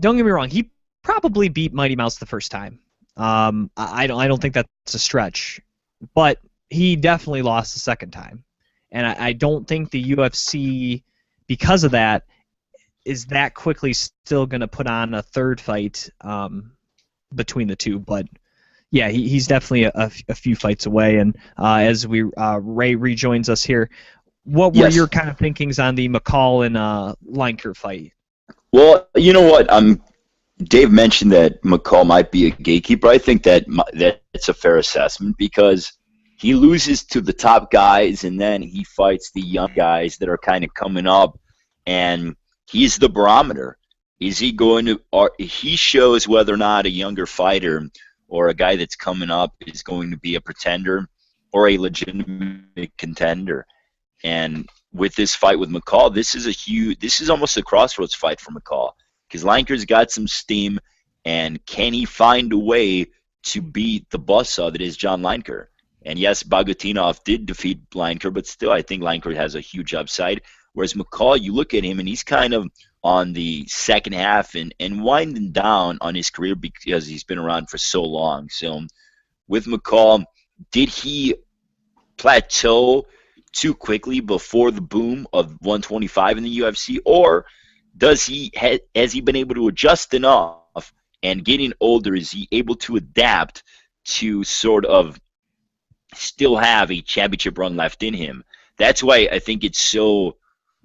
don't get me wrong, he probably beat Mighty Mouse the first time. I don't think that's a stretch, but he definitely lost the second time, and I don't think the UFC, because of that, is that quickly still going to put on a third fight between the two. But yeah, he's definitely a few fights away. And as Ray rejoins us here, what were your kind of thinkings on the McCall and Lineker fight? Well, you know what? Dave mentioned that McCall might be a gatekeeper. I think that's a fair assessment because he loses to the top guys and then he fights the young guys that are kind of coming up, and he's the barometer. Is he going to? Or he shows whether or not a younger fighter or a guy that's coming up is going to be a pretender or a legitimate contender. And with this fight with McCall, this is almost a crossroads fight for McCall because Lineker's got some steam, and can he find a way to beat the buzzsaw that is John Lineker? And yes, Bagotinov did defeat Lineker, but still I think Lineker has a huge upside. Whereas McCall, you look at him, and he's kind of on the second half and winding down on his career because he's been around for so long. So with McCall, did he plateau too quickly before the boom of 125 in the UFC, or has he been able to adjust enough, and getting older, is he able to adapt to sort of still have a championship run left in him? That's why I think it's so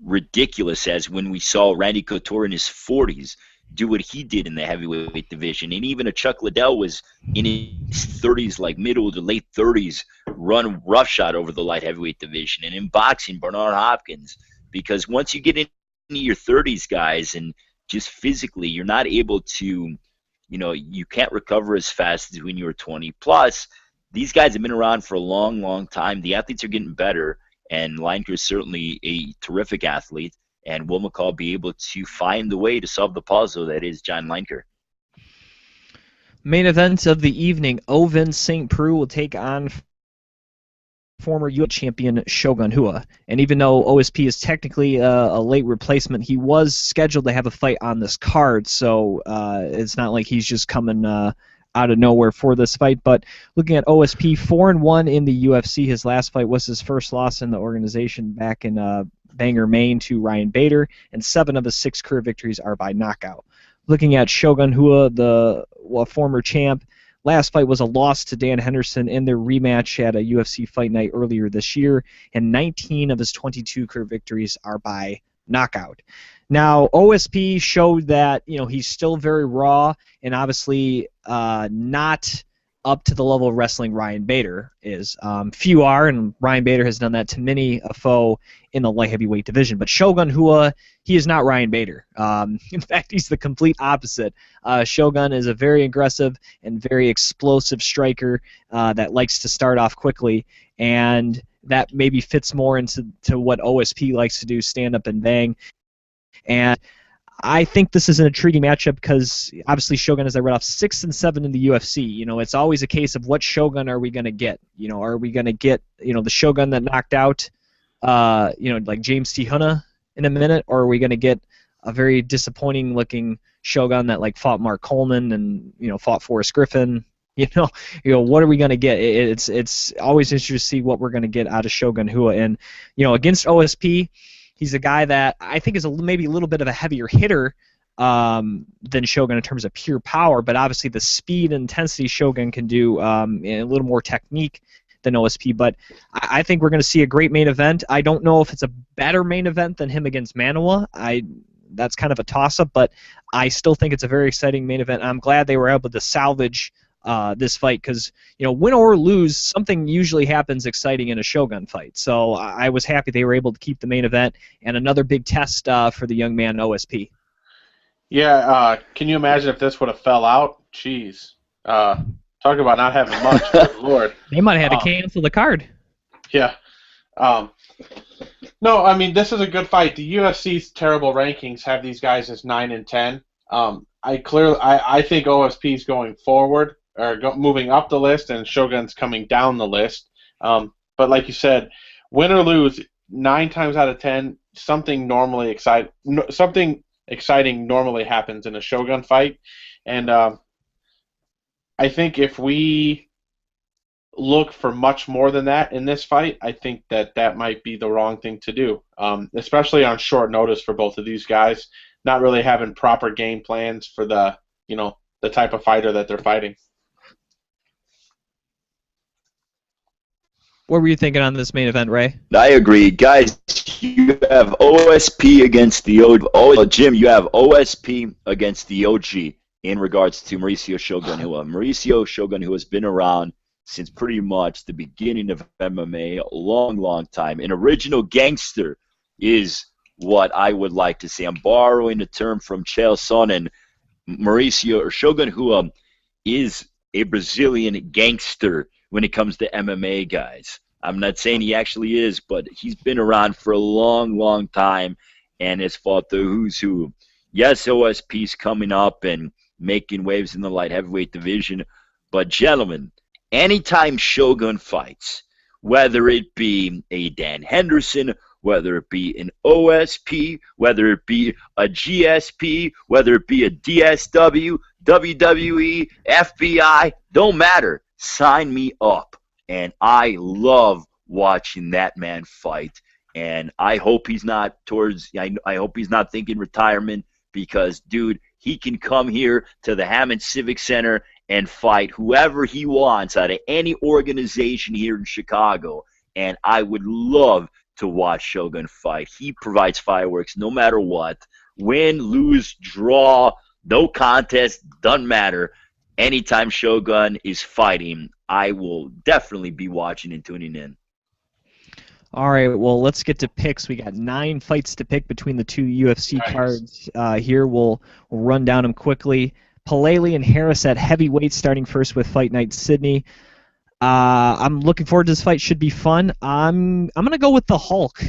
ridiculous as when we saw Randy Couture in his 40s do what he did in the heavyweight division, and even a Chuck Liddell was in his 30s, like middle to late 30s, run roughshod over the light heavyweight division. And in boxing, Bernard Hopkins, because once you get into your 30s, guys, and just physically you're not able to, you can't recover as fast as when you were 20. Plus, these guys have been around for a long, long time. The athletes are getting better, and Lineker is certainly a terrific athlete. And will McCall be able to find the way to solve the puzzle that is John Lineker? Main event of the evening, Ovince St. Preux will take on former UFC champion Shogun Rua. And even though OSP is technically a late replacement, he was scheduled to have a fight on this card, so it's not like he's just coming out of nowhere for this fight. But looking at OSP, 4-1 in the UFC. His last fight was his first loss in the organization back in Bangor, Maine, to Ryan Bader, and 7 of his 6 career victories are by knockout. Looking at Shogun Rua, the former champ, last fight was a loss to Dan Henderson in their rematch at a UFC Fight Night earlier this year, and 19 of his 22 career victories are by knockout. Now, OSP showed that he's still very raw and obviously not up to the level of wrestling Ryan Bader is. Few are, and Ryan Bader has done that to many a foe in the light heavyweight division. But Shogun Rua, he is not Ryan Bader. In fact, he's the complete opposite. Shogun is a very aggressive and very explosive striker that likes to start off quickly, and that maybe fits more into what OSP likes to do, stand up and bang. And I think this is an intriguing matchup because obviously Shogun, as I read off, 6-7 in the UFC. It's always a case of what Shogun are we going to get? Are we going to get the Shogun that knocked out like James T. Hunter in a minute, or are we going to get a very disappointing looking Shogun that like fought Mark Coleman and fought Forrest Griffin? What are we going to get? It's always interesting to see what we're going to get out of Shogun Rua. And against OSP, he's a guy that I think is maybe a little bit of a heavier hitter than Shogun in terms of pure power, but obviously the speed and intensity Shogun can do, and a little more technique than OSP. But I think we're going to see a great main event. I don't know if it's a better main event than him against Manoa. That's kind of a toss-up, but I still think it's a very exciting main event. I'm glad they were able to salvage this fight because, win or lose, something usually happens exciting in a Shogun fight. So I was happy they were able to keep the main event, and another big test for the young man OSP. Yeah, can you imagine if this would have fell out? Jeez. Talk about not having much. Good Lord. They might have had to cancel the card. Yeah. No, I mean, this is a good fight. The UFC's terrible rankings have these guys as 9 and 10. I think OSP's going forward, or moving up the list, and Shogun's coming down the list. But like you said, win or lose, 9 times out of 10, something exciting normally happens in a Shogun fight, and I think if we look for much more than that in this fight, I think that might be the wrong thing to do, especially on short notice for both of these guys, not really having proper game plans for the type of fighter that they're fighting. What were you thinking on this main event, Ray? I agree. Guys, you have OSP against the OG. Jim, you have OSP against the OG in regards to Mauricio Shogun Rua. Mauricio Shogun Rua has been around since pretty much the beginning of MMA, a long, long time. An original gangster is what I would like to say. I'm borrowing the term from Chael Sonnen. Mauricio or Shogun Rua is a Brazilian gangster when it comes to MMA, guys. I'm not saying he actually is, but he's been around for a long, long time and has fought the who's who. Yes, OSP's coming up and making waves in the light heavyweight division, but gentlemen, anytime Shogun fights, whether it be a Dan Henderson, whether it be an OSP, whether it be a GSP, whether it be a DSW, WWE, FBI, don't matter. Sign me up. And I love watching that man fight. And I hope he's not I hope he's not thinking retirement because, dude, he can come here to the Hammond Civic Center and fight whoever he wants out of any organization here in Chicago. And I would love to watch Shogun fight. He provides fireworks no matter what. Win, lose, draw, no contest, doesn't matter. Anytime Shogun is fighting, I will definitely be watching and tuning in. All right, well, let's get to picks. We got 9 fights to pick between the 2 UFC cards here. We'll run down them quickly. Palele and Harris at heavyweight, starting first with Fight Night Sydney. I'm looking forward to this fight. Should be fun. I'm going to go with the Hulk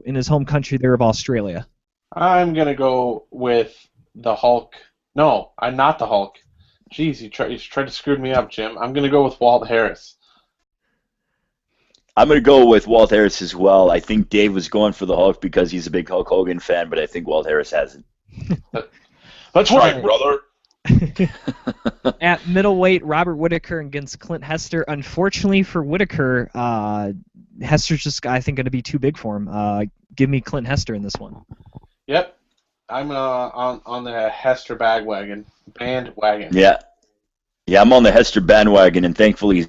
in his home country there of Australia. I'm going to go with the Hulk. No, I'm not the Hulk. Jeez, you tried to screw me up, Jim. I'm going to go with Walt Harris. I'm going to go with Walt Harris as well. I think Dave was going for the Hulk because he's a big Hulk Hogan fan, but I think Walt Harris has it. That's right, brother. At middleweight, Robert Whittaker against Clint Hester. Unfortunately for Whittaker, Hester's just, I think, going to be too big for him. Give me Clint Hester in this one. Yep. I'm on the Hester bandwagon. Yeah, I'm on the Hester bandwagon, and thankfully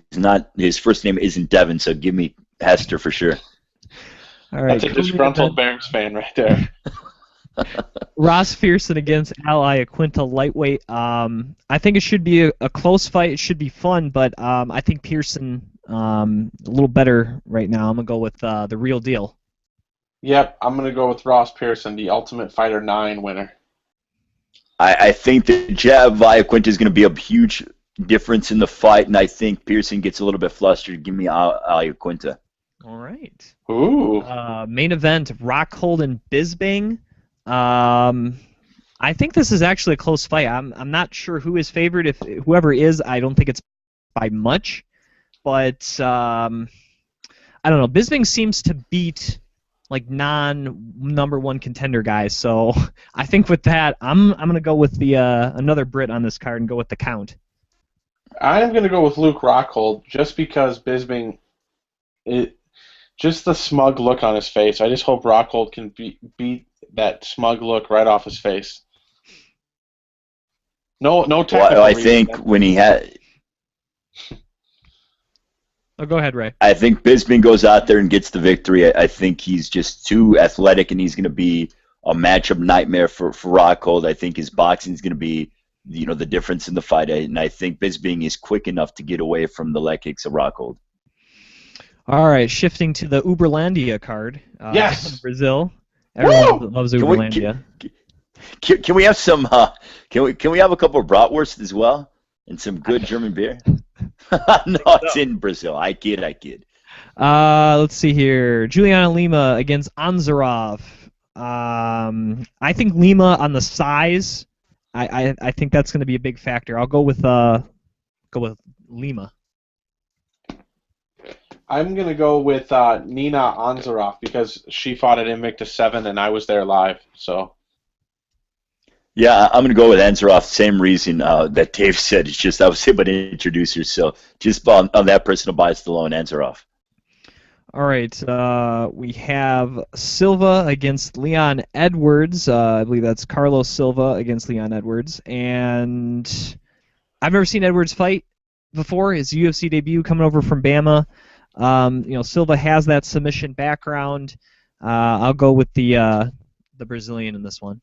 his first name isn't Devin, so give me Hester for sure. All right, that's a disgruntled Bears fan right there. Ross Pearson against Al Iaquinta, lightweight. I think it should be a close fight. It should be fun, but I think Pearson a little better right now. I'm going to go with the real deal. Yep, I'm going to go with Ross Pearson, the Ultimate Fighter 9 winner. I think the jab Iaquinta is going to be a huge difference in the fight, and I think Pearson gets a little bit flustered. Give me Iaquinta. All right. Ooh. Main event, Rockhold and Bisping. I think this is actually a close fight. I'm not sure who is favored. If whoever is, I don't think it's by much. But I don't know. Bisping seems to beat like non-number 1 contender guys. So I think with that, I'm gonna go with the another Brit on this card and go with the Count. I'm gonna go with Luke Rockhold just because Bisping, just the smug look on his face. I just hope Rockhold can beat that smug look right off his face. No technical Well, I reason. think when he had, Oh, go ahead, Ray. I think Bisping goes out there and gets the victory. I think he's just too athletic, and he's going to be a matchup nightmare for Rockhold. I think his boxing is going to be, the difference in the fight, and I think Bisping is quick enough to get away from the leg kicks of Rockhold. All right, shifting to the Uberlandia card. Yes! Brazil. Everyone Woo! loves Uberlandia. Can we have some? Can we have a couple of bratwurst as well, and some good German beer? No, it's in Brazil. I kid. Let's see here. Juliana Lima against Anzarov. I think Lima on the size. I think that's going to be a big factor. I'll go with Lima. I'm going to go with Nina Anzarov because she fought at Invicta 7 and I was there live. So. Yeah, I'm going to go with Anzarov. Same reason that Dave said. It's just I was able to introduce her. So just on that personal bias alone, Anzarov. All right, we have Silva against Leon Edwards. I believe that's Carlos Silva against Leon Edwards. And I've never seen Edwards fight before. His UFC debut coming over from Bama. Silva has that submission background. I'll go with the Brazilian in this one.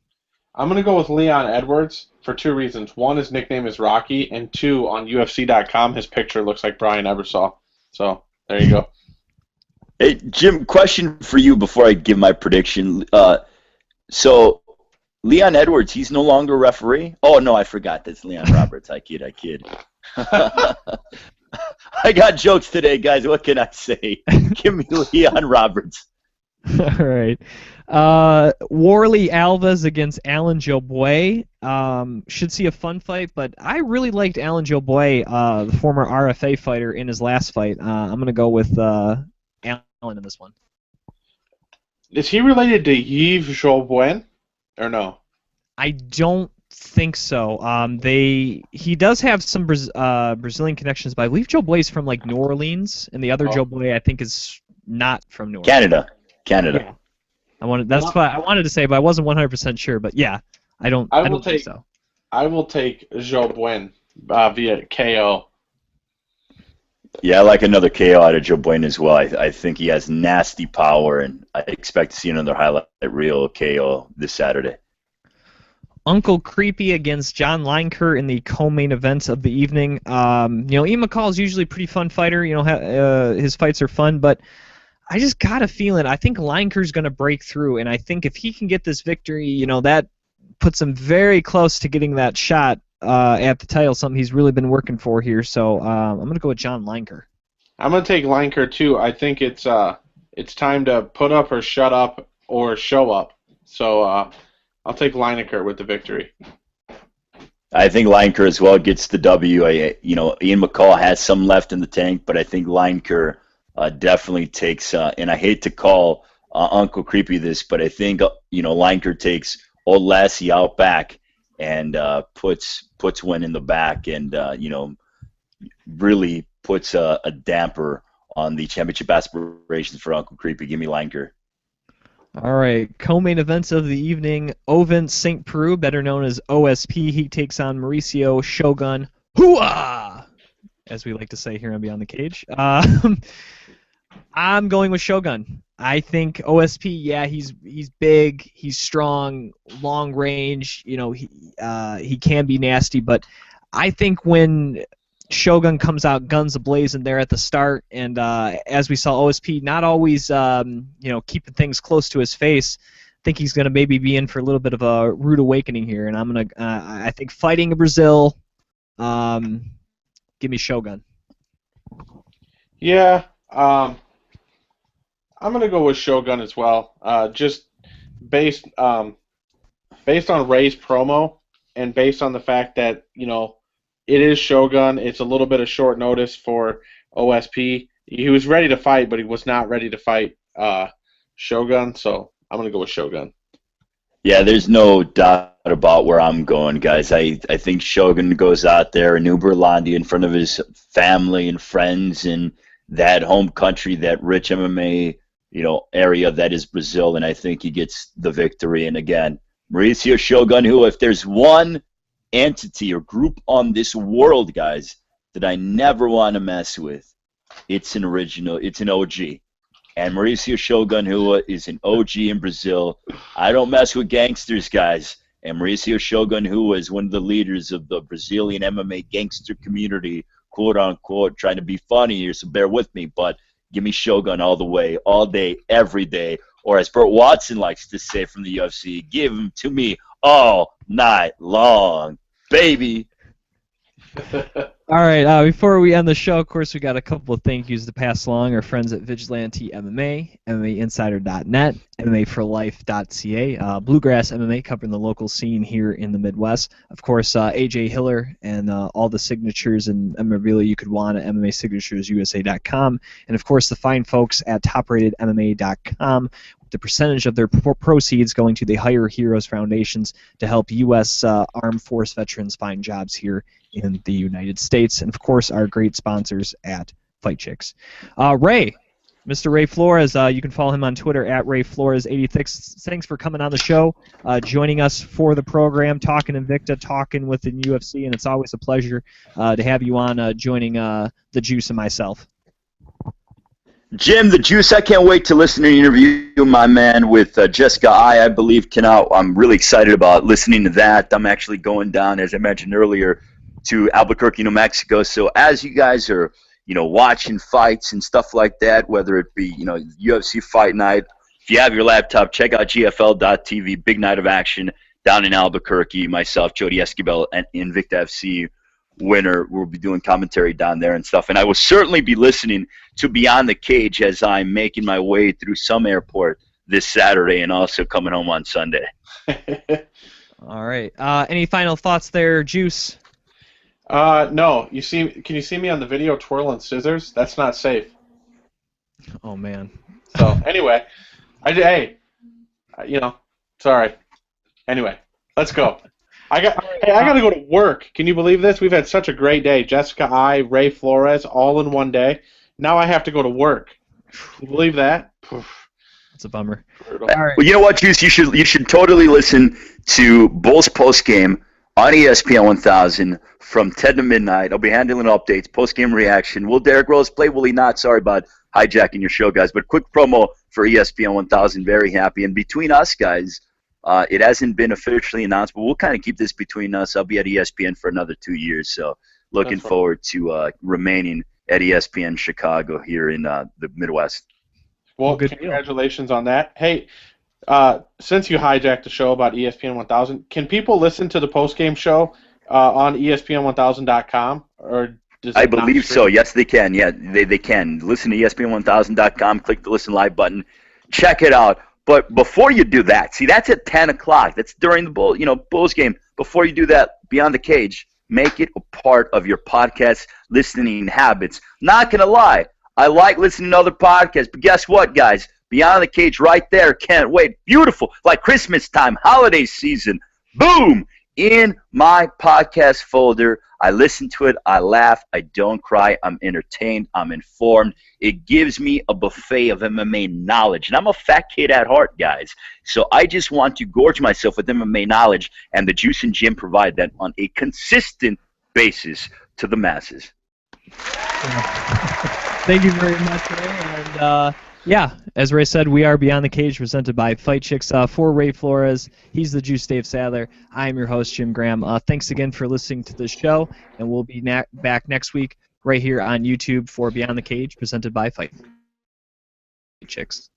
I'm going to go with Leon Edwards for two reasons. One, his nickname is Rocky, and two, on UFC.com, his picture looks like Brian Ebersol. So, there you go. Hey, Jim, question for you before I give my prediction. So, Leon Edwards, he's no longer a referee? Oh, no, I forgot. That's Leon Roberts. I kid. I got jokes today, guys. What can I say? Give me Leon Roberts. All right. Warley Alves against Alan Joboy. Should see a fun fight, but I really liked Alan Joboy, the former RFA fighter, in his last fight. I'm going to go with Alan in this one. Is he related to Yves Joboin or no? I don't think so. He does have some Brazilian connections, but I believe Joboy's from like New Orleans, and the other Joboy I think is not from New Orleans. Canada. Yeah. That's what I wanted to say, but I wasn't 100% sure. But yeah, I don't think so. I will take Joboin via KO. Yeah, I like another KO out of Joboin as well. I think he has nasty power, and I expect to see another highlight reel KO this Saturday. Uncle Creepy against John Lineker in the co-main event of the evening. Ian McCall is usually a pretty fun fighter. His fights are fun, but I just got a feeling I think Lineker's going to break through, and I think if he can get this victory, that puts him very close to getting that shot at the title, something he's really been working for here. So I'm going to go with John Lineker. I'm going to take Lineker too. I think it's time to put up or shut up or show up. So I'll take Lineker with the victory. I think Lineker as well gets the W. Ian McCall has some left in the tank, but I think Lineker definitely takes, and I hate to call Uncle Creepy this, but I think Lineker takes Old Lassie out back and puts one in the back, and really puts a damper on the championship aspirations for Uncle Creepy. Give me Lineker. All right, co-main events of the evening: Ovin St. Preux, better known as OSP, he takes on Mauricio Shogun Hooah, as we like to say here on Beyond the Cage. I'm going with Shogun. I think OSP, yeah, he's big, he's strong, long range. He can be nasty, but I think when Shogun comes out guns a-blazing there at the start, and as we saw, OSP not always keeping things close to his face. I think he's going to maybe be in for a little bit of a rude awakening here, and I think fighting in Brazil, give me Shogun. Yeah, I'm going to go with Shogun as well. Just based on Ray's promo and based on the fact that, it is Shogun. It's a little bit of short notice for OSP. He was ready to fight, but he was not ready to fight Shogun, so I'm going to go with Shogun. Yeah, there's no doubt about where I'm going, guys. I think Shogun goes out there in Uberlandia in front of his family and friends in that home country, that rich MMA area that is Brazil, and I think he gets the victory. And again, Mauricio Shogun, who, if there's one entity or group on this world, guys, that I never want to mess with, it's an original, it's an OG. And Mauricio Shogun Rua is an OG in Brazil. I don't mess with gangsters, guys. And Mauricio Shogun Rua is one of the leaders of the Brazilian MMA gangster community, quote unquote, trying to be funny here, so bear with me. But give me Shogun all the way, all day, every day. Or as Burt Watson likes to say from the UFC, give him to me all night long, baby. All right, before we end the show, of course, we got a couple of thank yous to pass along. Our friends at Vigilante MMA, MMAinsider.net, MMAforlife.ca, Bluegrass MMA covering the local scene here in the Midwest. Of course, AJ Hiller and all the signatures and memorabilia you could want at MMASignaturesUSA.com. And, of course, the fine folks at TopRatedMMA.com. The percentage of their proceeds going to the Hire Heroes Foundations to help U.S. Armed Force veterans find jobs here in the United States. And, of course, our great sponsors at Fight Chicks. Ray, Mr. Ray Flores, you can follow him on Twitter at RayFlores86. Thanks for coming on the show, joining us for the program, talking Invicta, talking with the UFC, and it's always a pleasure to have you on joining the Juice and myself. Jim, the Juice, I can't wait to listen to an interview, my man, with Jessica I believe, came out. I'm really excited about listening to that. I'm actually going down, as I mentioned earlier, to Albuquerque, New Mexico. So as you guys are, watching fights and stuff like that, whether it be, UFC Fight Night, if you have your laptop, check out GFL.TV, big night of action down in Albuquerque. Myself, Jody Esquivel, and Invicta FC winner. We'll be doing commentary down there and stuff. And I will certainly be listening to Beyond the Cage as I'm making my way through some airport this Saturday and also coming home on Sunday. All right. Any final thoughts there, Juice? No. Can you see me on the video twirling scissors? That's not safe. Oh, man. So, anyway, sorry. Anyway, let's go. I got to go to work. Can you believe this? We've had such a great day. Jessica I, Ray Flores, all in one day. Now I have to go to work. Can you believe that? It's a bummer. Brutal. All right. Well, you know what, Juice? You should totally listen to Bulls postgame on ESPN 1000 from 10 to midnight. I'll be handling updates, postgame reaction. Will Derrick Rose play? Will he not? Sorry about hijacking your show, guys. But quick promo for ESPN 1000. Very happy. And between us, guys, it hasn't been officially announced, but we'll kind of keep this between us. I'll be at ESPN for another 2 years, so looking forward to remaining at ESPN Chicago here in the Midwest. Well, congratulations on that. Hey, since you hijacked the show about ESPN 1000, can people listen to the postgame show on ESPN1000.com? Or does I believe so. Yes, they can. Yeah, they can. Listen to ESPN1000.com, click the Listen Live button, check it out. But before you do that, see, that's at 10 o'clock. That's during the Bulls game. Before you do that, Beyond the Cage, make it a part of your podcast listening habits. Not going to lie, I like listening to other podcasts, but guess what, guys? Beyond the Cage right there. Can't wait. Beautiful. Like Christmas time, holiday season. Boom! In my podcast folder. I listen to it. I laugh. I don't cry. I'm entertained. I'm informed. It gives me a buffet of MMA knowledge. And I'm a fat kid at heart, guys. So I just want to gorge myself with MMA knowledge, and the Juice and Jim provide that on a consistent basis to the masses. Thank you very much, Ray. And yeah, as Ray said, we are Beyond the Cage, presented by Fight Chicks. For Ray Flores, he's the Juice Dave Sadler. I am your host, Jim Gramm. Thanks again for listening to the show, and we'll be back next week right here on YouTube for Beyond the Cage, presented by Fight Chicks.